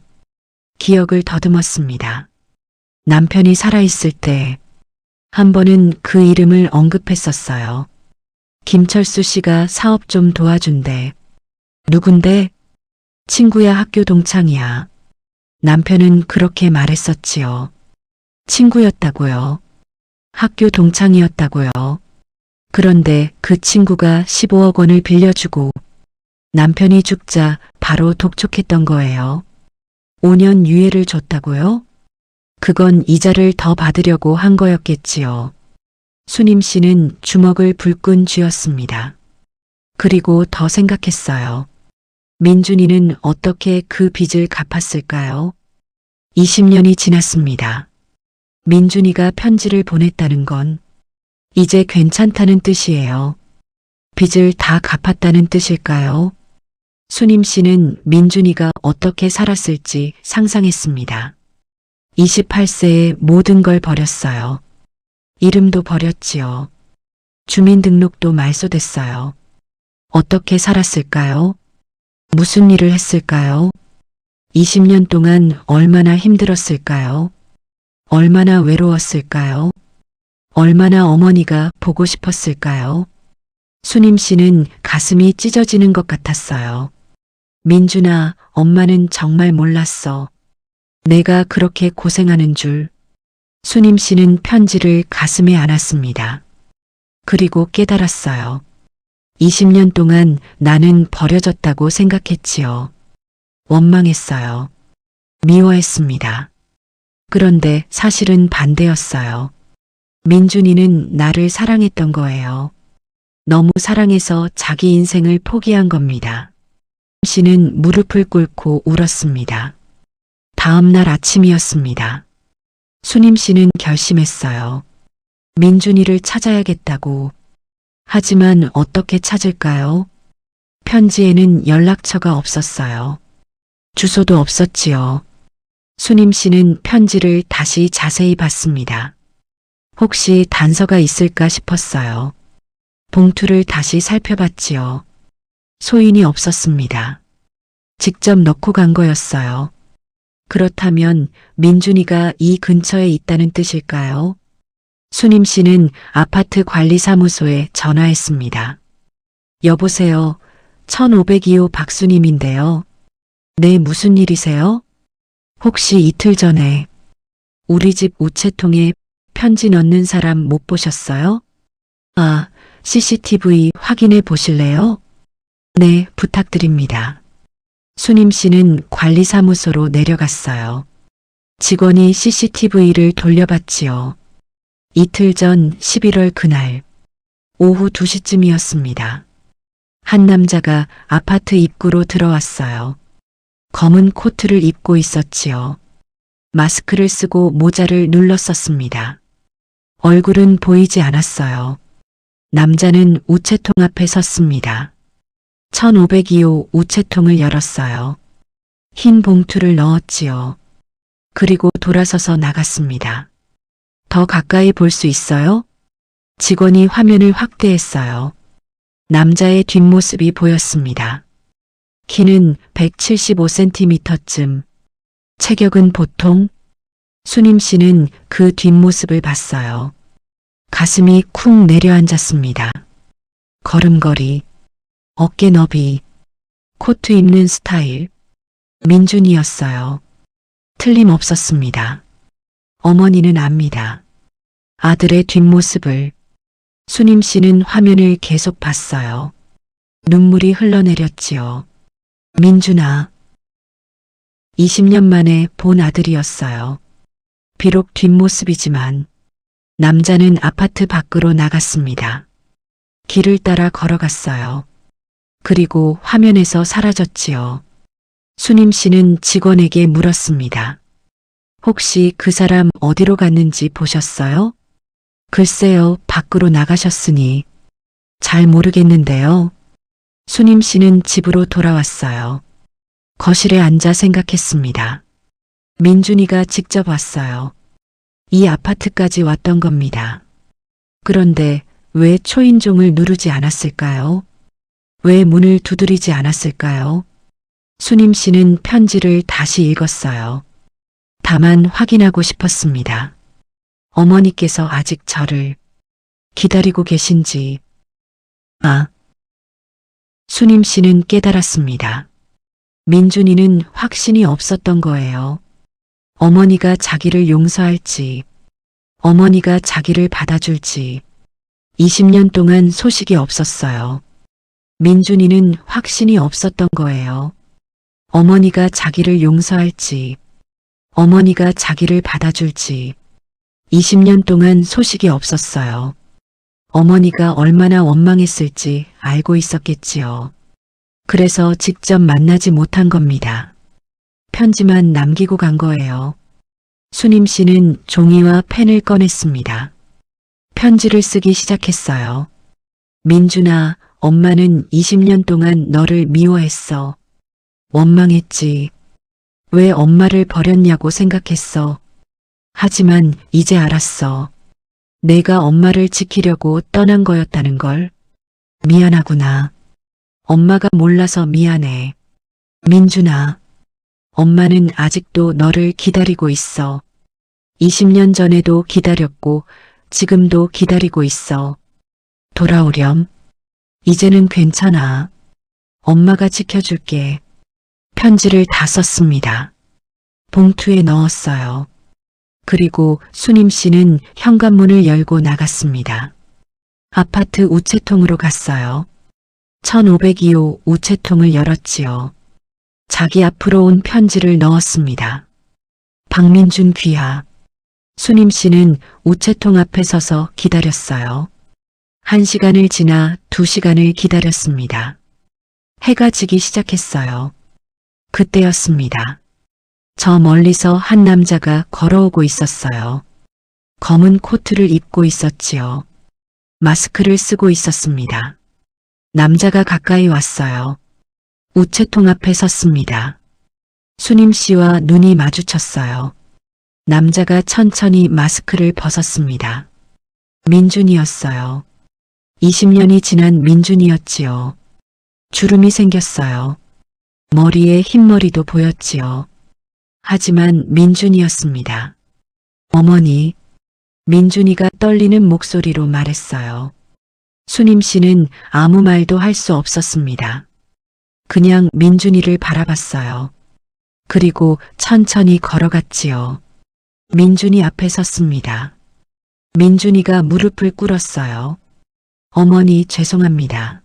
기억을 더듬었습니다. 남편이 살아있을 때 한 번은 그 이름을 언급했었어요. 김철수 씨가 사업 좀 도와준대. 누군데? 친구야, 학교 동창이야. 남편은 그렇게 말했었지요. 친구였다고요. 학교 동창이었다고요. 그런데 그 친구가 15억 원을 빌려주고 남편이 죽자 바로 독촉했던 거예요. 5년 유예를 줬다고요? 그건 이자를 더 받으려고 한 거였겠지요. 수님 씨는 주먹을 불끈 쥐었습니다. 그리고 더 생각했어요. 민준이는 어떻게 그 빚을 갚았을까요? 20년이 지났습니다. 민준이가 편지를 보냈다는 건 이제 괜찮다는 뜻이에요. 빚을 다 갚았다는 뜻일까요? 수님 씨는 민준이가 어떻게 살았을지 상상했습니다. 28세에 모든 걸 버렸어요. 이름도 버렸지요. 주민등록도 말소됐어요. 어떻게 살았을까요? 무슨 일을 했을까요? 20년 동안 얼마나 힘들었을까요? 얼마나 외로웠을까요? 얼마나 어머니가 보고 싶었을까요? 수님 씨는 가슴이 찢어지는 것 같았어요. 민준아, 엄마는 정말 몰랐어. 내가 그렇게 고생하는 줄. 수님 씨는 편지를 가슴에 안았습니다. 그리고 깨달았어요. 20년 동안 나는 버려졌다고 생각했지요. 원망했어요. 미워했습니다. 그런데 사실은 반대였어요. 민준이는 나를 사랑했던 거예요. 너무 사랑해서 자기 인생을 포기한 겁니다. 씨는 무릎을 꿇고 울었습니다. 다음 날 아침이었습니다. 수님 씨는 결심했어요. 민준이를 찾아야겠다고. 하지만 어떻게 찾을까요? 편지에는 연락처가 없었어요. 주소도 없었지요. 수님 씨는 편지를 다시 자세히 봤습니다. 혹시 단서가 있을까 싶었어요. 봉투를 다시 살펴봤지요. 소인이 없었습니다. 직접 넣고 간 거였어요. 그렇다면 민준이가 이 근처에 있다는 뜻일까요? 수님 씨는 아파트 관리사무소에 전화했습니다. 여보세요. 1502호 박수님인데요. 네, 무슨 일이세요? 혹시 이틀 전에 우리 집 우체통에 편지 넣는 사람 못 보셨어요? 아, CCTV 확인해 보실래요? 네, 부탁드립니다. 수님 씨는 관리사무소로 내려갔어요. 직원이 CCTV를 돌려봤지요. 이틀 전 11월 그날 오후 2시쯤이었습니다. 한 남자가 아파트 입구로 들어왔어요. 검은 코트를 입고 있었지요. 마스크를 쓰고 모자를 눌렀었습니다. 얼굴은 보이지 않았어요. 남자는 우체통 앞에 섰습니다. 1502호 우체통을 열었어요. 흰 봉투를 넣었지요. 그리고 돌아서서 나갔습니다. 더 가까이 볼 수 있어요? 직원이 화면을 확대했어요. 남자의 뒷모습이 보였습니다. 키는 175cm쯤. 체격은 보통? 수님 씨는 그 뒷모습을 봤어요. 가슴이 쿵 내려앉았습니다. 걸음걸이, 어깨 너비, 코트 입는 스타일. 민준이었어요. 틀림없었습니다. 어머니는 압니다. 아들의 뒷모습을. 수님 씨는 화면을 계속 봤어요. 눈물이 흘러내렸지요. 민준아. 20년 만에 본 아들이었어요. 비록 뒷모습이지만 남자는 아파트 밖으로 나갔습니다. 길을 따라 걸어갔어요. 그리고 화면에서 사라졌지요. 수님 씨는 직원에게 물었습니다. 혹시 그 사람 어디로 갔는지 보셨어요? 글쎄요, 밖으로 나가셨으니 잘 모르겠는데요. 수님 씨는 집으로 돌아왔어요. 거실에 앉아 생각했습니다. 민준이가 직접 왔어요. 이 아파트까지 왔던 겁니다. 그런데 왜 초인종을 누르지 않았을까요? 왜 문을 두드리지 않았을까요? 수님 씨는 편지를 다시 읽었어요. 다만 확인하고 싶었습니다. 어머니께서 아직 저를 기다리고 계신지. 수님 씨는 깨달았습니다. 민준이는 확신이 없었던 거예요. 어머니가 자기를 용서할지, 어머니가 자기를 받아줄지. 20년 동안 소식이 없었어요. 민준이는 확신이 없었던 거예요. 어머니가 자기를 용서할지, 어머니가 자기를 받아줄지. 20년 동안 소식이 없었어요. 어머니가 얼마나 원망했을지 알고 있었겠지요. 그래서 직접 만나지 못한 겁니다. 편지만 남기고 간 거예요. 수님 씨는 종이와 펜을 꺼냈습니다. 편지를 쓰기 시작했어요. 민준아, 엄마는 20년 동안 너를 미워했어. 원망했지. 왜 엄마를 버렸냐고 생각했어. 하지만 이제 알았어. 내가 엄마를 지키려고 떠난 거였다는 걸. 미안하구나. 엄마가 몰라서 미안해. 민준아, 엄마는 아직도 너를 기다리고 있어. 20년 전에도 기다렸고 지금도 기다리고 있어. 돌아오렴. 이제는 괜찮아. 엄마가 지켜줄게. 편지를 다 썼습니다. 봉투에 넣었어요. 그리고 수님 씨는 현관문을 열고 나갔습니다. 아파트 우체통으로 갔어요. 1502호 우체통을 열었지요. 자기 앞으로 온 편지를 넣었습니다. 박민준 귀하. 수님 씨는 우체통 앞에 서서 기다렸어요. 1시간을 지나 2시간을 기다렸습니다. 해가 지기 시작했어요. 그때였습니다. 저 멀리서 한 남자가 걸어오고 있었어요. 검은 코트를 입고 있었지요. 마스크를 쓰고 있었습니다. 남자가 가까이 왔어요. 우체통 앞에 섰습니다. 수님 씨와 눈이 마주쳤어요. 남자가 천천히 마스크를 벗었습니다. 민준이었어요. 20년이 지난 민준이었지요. 주름이 생겼어요. 머리에 흰머리도 보였지요. 하지만 민준이었습니다. 어머니, 민준이가 떨리는 목소리로 말했어요. 수님 씨는 아무 말도 할 수 없었습니다. 그냥 민준이를 바라봤어요. 그리고 천천히 걸어갔지요. 민준이 앞에 섰습니다. 민준이가 무릎을 꿇었어요. 어머니 죄송합니다.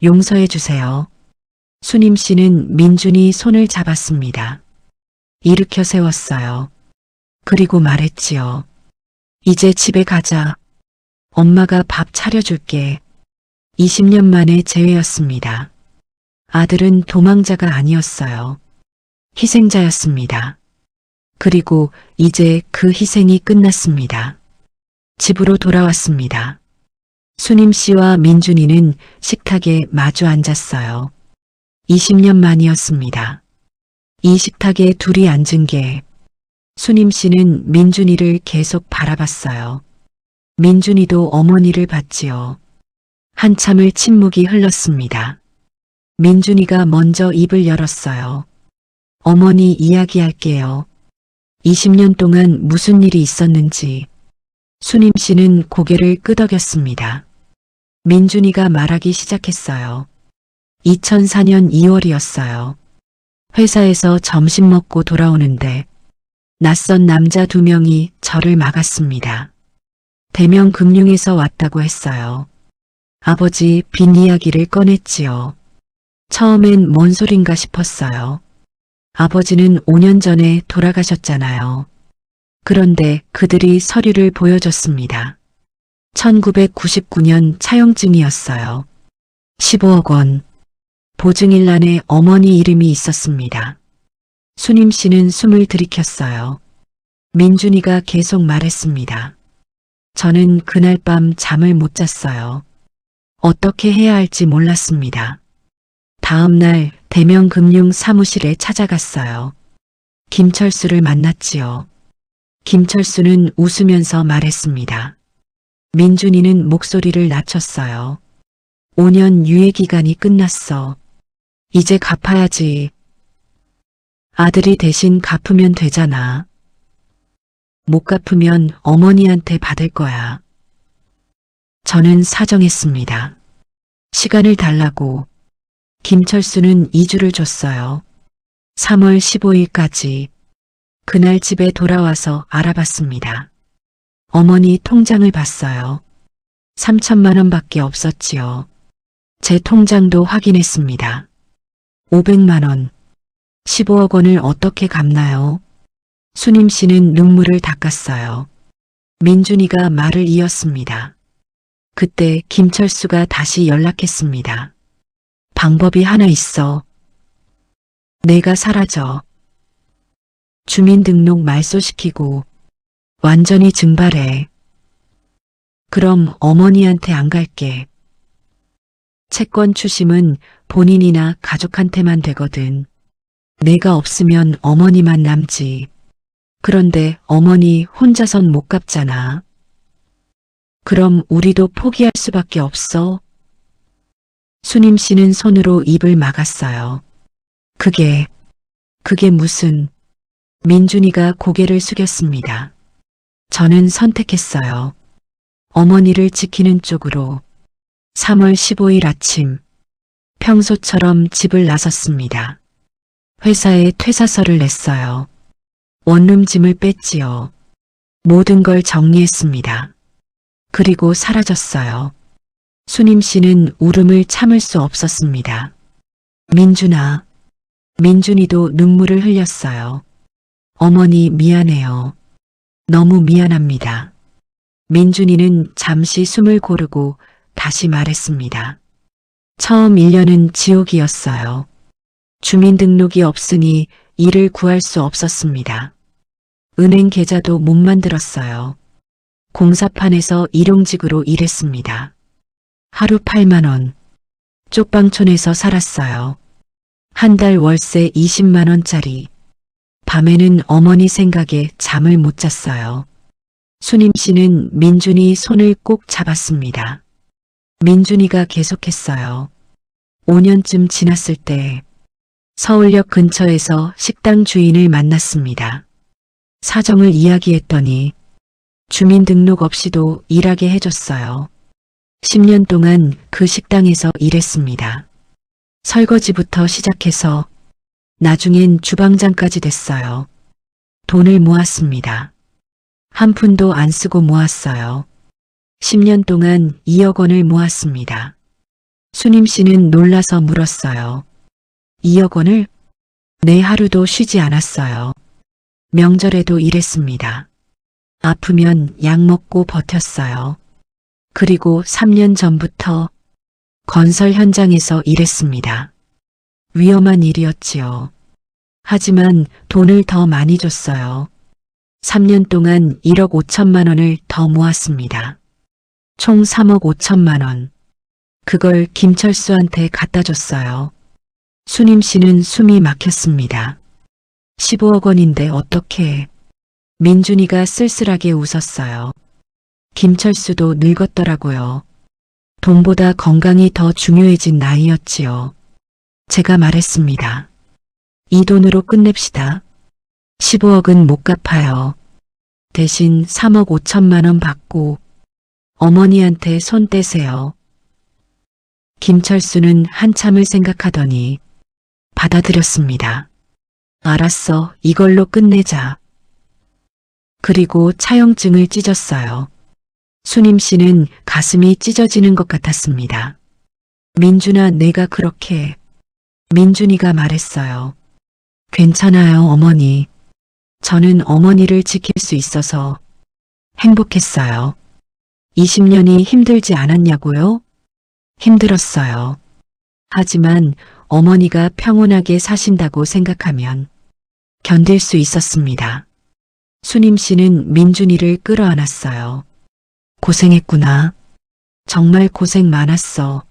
용서해 주세요. 수님 씨는 민준이 손을 잡았습니다. 일으켜 세웠어요. 그리고 말했지요. 이제 집에 가자. 엄마가 밥 차려줄게. 20년 만에 재회였습니다. 아들은 도망자가 아니었어요. 희생자였습니다. 그리고 이제 그 희생이 끝났습니다. 집으로 돌아왔습니다. 수님 씨와 민준이는 식탁에 마주 앉았어요. 20년 만이었습니다. 이 식탁에 둘이 앉은 게 수님 씨는 민준이를 계속 바라봤어요. 민준이도 어머니를 봤지요. 한참을 침묵이 흘렀습니다. 민준이가 먼저 입을 열었어요. 어머니 이야기할게요. 20년 동안 무슨 일이 있었는지. 수님 씨는 고개를 끄덕였습니다. 민준이가 말하기 시작했어요. 2004년 2월이었어요. 회사에서 점심 먹고 돌아오는데 낯선 남자 2명이 저를 막았습니다. 대명금융에서 왔다고 했어요. 아버지 빚 이야기를 꺼냈지요. 처음엔 뭔 소린가 싶었어요. 아버지는 5년 전에 돌아가셨잖아요. 그런데 그들이 서류를 보여줬습니다. 1999년 차용증이었어요. 15억 원. 보증일란에 어머니 이름이 있었습니다. 수님 씨는 숨을 들이켰어요. 민준이가 계속 말했습니다. 저는 그날 밤 잠을 못 잤어요. 어떻게 해야 할지 몰랐습니다. 다음 날 대명금융 사무실에 찾아갔어요. 김철수를 만났지요. 김철수는 웃으면서 말했습니다. 민준이는 목소리를 낮췄어요. 5년 유예 기간이 끝났어. 이제 갚아야지. 아들이 대신 갚으면 되잖아. 못 갚으면 어머니한테 받을 거야. 저는 사정했습니다. 시간을 달라고. 김철수는 2주를 줬어요. 3월 15일까지. 그날 집에 돌아와서 알아봤습니다. 어머니 통장을 봤어요. 3천만 원밖에 없었지요. 제 통장도 확인했습니다. 500만 원. 15억 원을 어떻게 갚나요? 수님 씨는 눈물을 닦았어요. 민준이가 말을 이었습니다. 그때 김철수가 다시 연락했습니다. 방법이 하나 있어. 내가 사라져. 주민등록 말소시키고 완전히 증발해. 그럼 어머니한테 안 갈게. 채권 추심은 본인이나 가족한테만 되거든. 내가 없으면 어머니만 남지. 그런데 어머니 혼자선 못 갚잖아. 그럼 우리도 포기할 수밖에 없어. 수님 씨는 손으로 입을 막았어요. 그게 무슨... 민준이가 고개를 숙였습니다. 저는 선택했어요. 어머니를 지키는 쪽으로. 3월 15일 아침 평소처럼 집을 나섰습니다. 회사에 퇴사서를 냈어요. 원룸 짐을 뺐지요. 모든 걸 정리했습니다. 그리고 사라졌어요. 수님 씨는 울음을 참을 수 없었습니다. 민준아. 민준이도 눈물을 흘렸어요. 어머니 미안해요. 너무 미안합니다. 민준이는 잠시 숨을 고르고 다시 말했습니다. 처음 1년은 지옥이었어요. 주민등록이 없으니 일을 구할 수 없었습니다. 은행 계좌도 못 만들었어요. 공사판에서 일용직으로 일했습니다. 하루 8만 원. 쪽방촌에서 살았어요. 한 달 월세 20만 원짜리. 밤에는 어머니 생각에 잠을 못 잤어요. 수님 씨는 민준이 손을 꼭 잡았습니다. 민준이가 계속했어요. 5년쯤 지났을 때 서울역 근처에서 식당 주인을 만났습니다. 사정을 이야기했더니 주민등록 없이도 일하게 해줬어요. 10년 동안 그 식당에서 일했습니다. 설거지부터 시작해서 나중엔 주방장까지 됐어요. 돈을 모았습니다. 한 푼도 안 쓰고 모았어요. 10년 동안 2억 원을 모았습니다. 수님 씨는 놀라서 물었어요. 2억 원을? 네, 하루도 쉬지 않았어요. 명절에도 일했습니다. 아프면 약 먹고 버텼어요. 그리고 3년 전부터 건설 현장에서 일했습니다. 위험한 일이었지요. 하지만 돈을 더 많이 줬어요. 3년 동안 1억 5천만 원을 더 모았습니다. 총 3억 5천만 원. 그걸 김철수한테 갖다 줬어요. 수님 씨는 숨이 막혔습니다. 15억 원인데 어떻게? 민준이가 쓸쓸하게 웃었어요. 김철수도 늙었더라고요. 돈보다 건강이 더 중요해진 나이였지요. 제가 말했습니다. 이 돈으로 끝냅시다. 15억은 못 갚아요. 대신 3억 5천만 원 받고 어머니한테 손 떼세요. 김철수는 한참을 생각하더니 받아들였습니다. 알았어, 이걸로 끝내자. 그리고 차용증을 찢었어요. 수님 씨는 가슴이 찢어지는 것 같았습니다. 민준아, 내가 그렇게. 민준이가 말했어요. 괜찮아요, 어머니. 저는 어머니를 지킬 수 있어서 행복했어요. 20년이 힘들지 않았냐고요? 힘들었어요. 하지만 어머니가 평온하게 사신다고 생각하면 견딜 수 있었습니다. 수님 씨는 민준이를 끌어안았어요. 고생했구나. 정말 고생 많았어.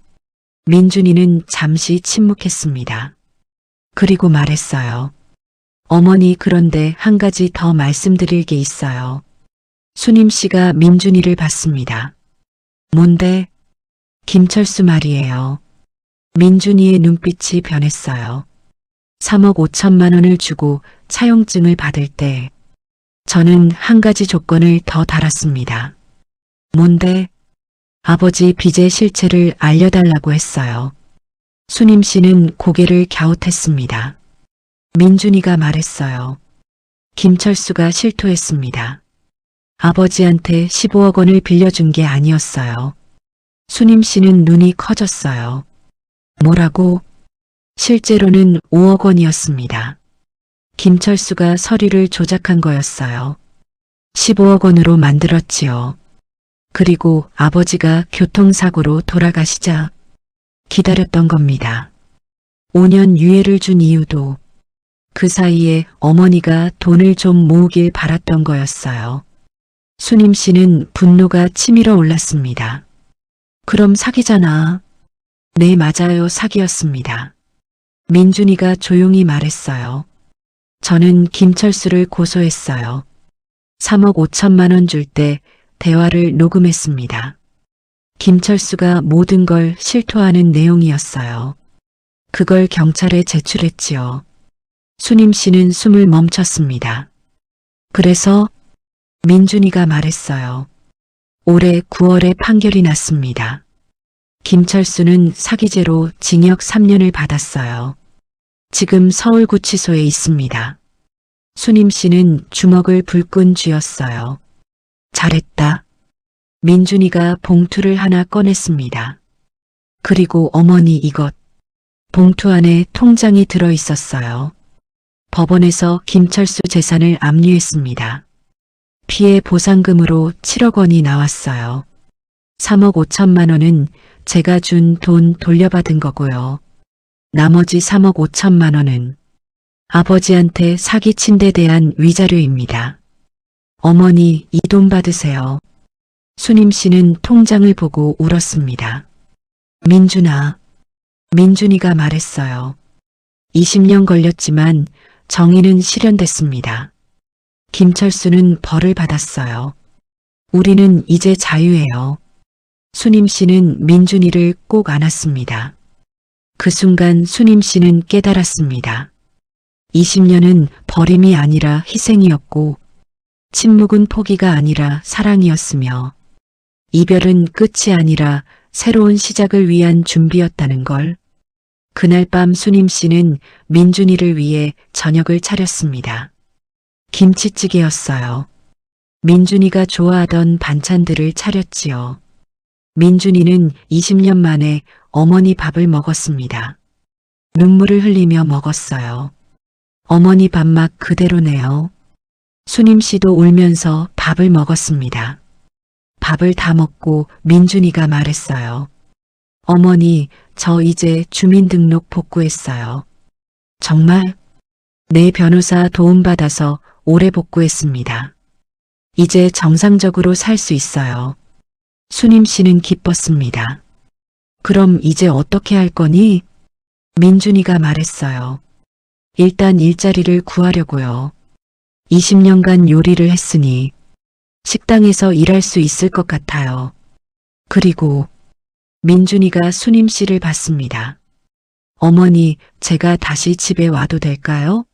민준이는 잠시 침묵했습니다. 그리고 말했어요. 어머니, 그런데 한 가지 더 말씀드릴 게 있어요. 수님 씨가 민준이를 봤습니다. 뭔데? 김철수 말이에요. 민준이의 눈빛이 변했어요. 3억 5천만 원을 주고 차용증을 받을 때 저는 한 가지 조건을 더 달았습니다. 뭔데? 아버지 빚의 실체를 알려달라고 했어요. 수님 씨는 고개를 갸웃했습니다. 민준이가 말했어요. 김철수가 실토했습니다. 아버지한테 15억 원을 빌려준 게 아니었어요. 수님 씨는 눈이 커졌어요. 뭐라고? 실제로는 5억 원이었습니다. 김철수가 서류를 조작한 거였어요. 15억 원으로 만들었지요. 그리고 아버지가 교통사고로 돌아가시자 기다렸던 겁니다. 5년 유예를 준 이유도 그 사이에 어머니가 돈을 좀 모으길 바랐던 거였어요. 수님 씨는 분노가 치밀어 올랐습니다. 그럼 사기잖아. 네, 맞아요. 사기였습니다. 민준이가 조용히 말했어요. 저는 김철수를 고소했어요. 3억 5천만 원 줄 때 대화를 녹음했습니다. 김철수가 모든 걸 실토하는 내용이었어요. 그걸 경찰에 제출했지요. 수님 씨는 숨을 멈췄습니다. 그래서 민준이가 말했어요. 올해 9월에 판결이 났습니다. 김철수는 사기죄로 징역 3년을 받았어요. 지금 서울구치소에 있습니다. 수님 씨는 주먹을 불끈 쥐었어요. 잘했다. 민준이가 봉투를 하나 꺼냈습니다. 그리고 어머니, 이것. 봉투 안에 통장이 들어 있었어요. 법원에서 김철수 재산을 압류했습니다. 피해 보상금으로 7억 원이 나왔어요. 3억 5천만 원은 제가 준 돈 돌려받은 거고요. 나머지 3억 5천만 원은 아버지한테 사기친 데 대한 위자료입니다. 어머니, 이 돈 받으세요. 수님 씨는 통장을 보고 울었습니다. 민준아. 민준이가 말했어요. 20년 걸렸지만 정의는 실현됐습니다. 김철수는 벌을 받았어요. 우리는 이제 자유해요. 수님 씨는 민준이를 꼭 안았습니다. 그 순간 수님 씨는 깨달았습니다. 20년은 버림이 아니라 희생이었고, 침묵은 포기가 아니라 사랑이었으며, 이별은 끝이 아니라 새로운 시작을 위한 준비였다는 걸. 그날 밤 수님 씨는 민준이를 위해 저녁을 차렸습니다. 김치찌개였어요. 민준이가 좋아하던 반찬들을 차렸지요. 민준이는 20년 만에 어머니 밥을 먹었습니다. 눈물을 흘리며 먹었어요. 어머니 밥맛 그대로네요. 수님 씨도 울면서 밥을 먹었습니다. 밥을 다 먹고 민준이가 말했어요. 어머니, 저 이제 주민등록 복구했어요. 정말? 내 변호사 도움받아서 오래 복구했습니다. 이제 정상적으로 살 수 있어요. 수님 씨는 기뻤습니다. 그럼 이제 어떻게 할 거니? 민준이가 말했어요. 일단 일자리를 구하려고요. 20년간 요리를 했으니 식당에서 일할 수 있을 것 같아요. 그리고 민준이가 수님 씨를 봤습니다. 어머니, 제가 다시 집에 와도 될까요?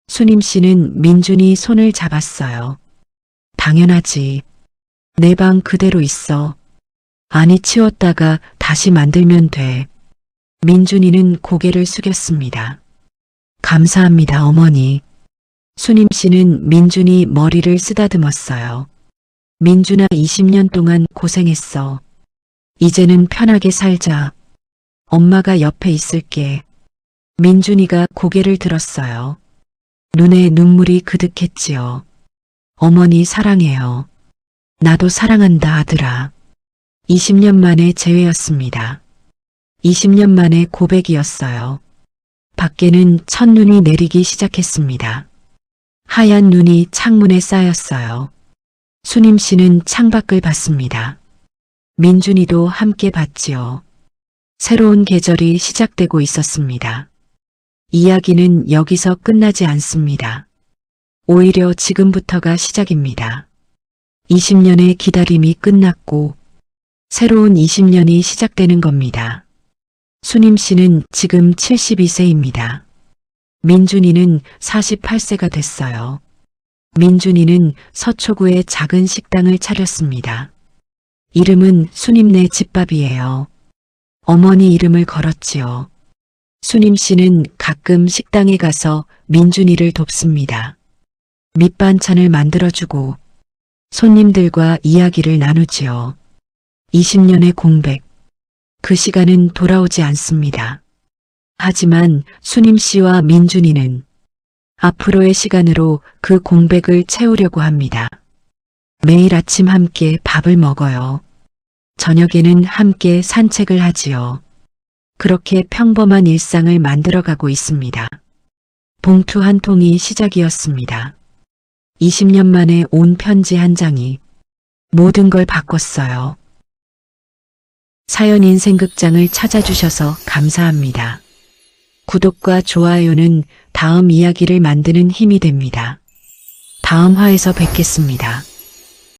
수님 씨는 민준이 손을 잡았어요. 당연하지. 내 방 그대로 있어. 아니, 치웠다가 다시 만들면 돼. 민준이는 고개를 숙였습니다. 감사합니다, 어머니. 수님 씨는 민준이 머리를 쓰다듬었어요. 민준아, 20년 동안 고생했어. 이제는 편하게 살자. 엄마가 옆에 있을게. 민준이가 고개를 들었어요. 눈에 눈물이 그득했지요. 어머니 사랑해요. 나도 사랑한다, 아들아. 20년 만에 재회였습니다. 20년 만에 고백이었어요. 밖에는 첫눈이 내리기 시작했습니다. 하얀 눈이 창문에 쌓였어요. 수님 씨는 창밖을 봤습니다. 민준이도 함께 봤지요. 새로운 계절이 시작되고 있었습니다. 이야기는 여기서 끝나지 않습니다. 오히려 지금부터가 시작입니다. 20년의 기다림이 끝났고 새로운 20년이 시작되는 겁니다. 수님 씨는 지금 72세입니다. 민준이는 48세가 됐어요. 민준이는 서초구에 작은 식당을 차렸습니다. 이름은 수님네 집밥이에요. 어머니 이름을 걸었지요. 수님 씨는 가끔 식당에 가서 민준이를 돕습니다. 밑반찬을 만들어주고 손님들과 이야기를 나누지요. 20년의 공백. 그 시간은 돌아오지 않습니다. 하지만 수님 씨와 민준이는 앞으로의 시간으로 그 공백을 채우려고 합니다. 매일 아침 함께 밥을 먹어요. 저녁에는 함께 산책을 하지요. 그렇게 평범한 일상을 만들어가고 있습니다. 봉투 한 통이 시작이었습니다. 20년 만에 온 편지 한 장이 모든 걸 바꿨어요. 사연 인생극장을 찾아주셔서 감사합니다. 구독과 좋아요는 다음 이야기를 만드는 힘이 됩니다. 다음 화에서 뵙겠습니다.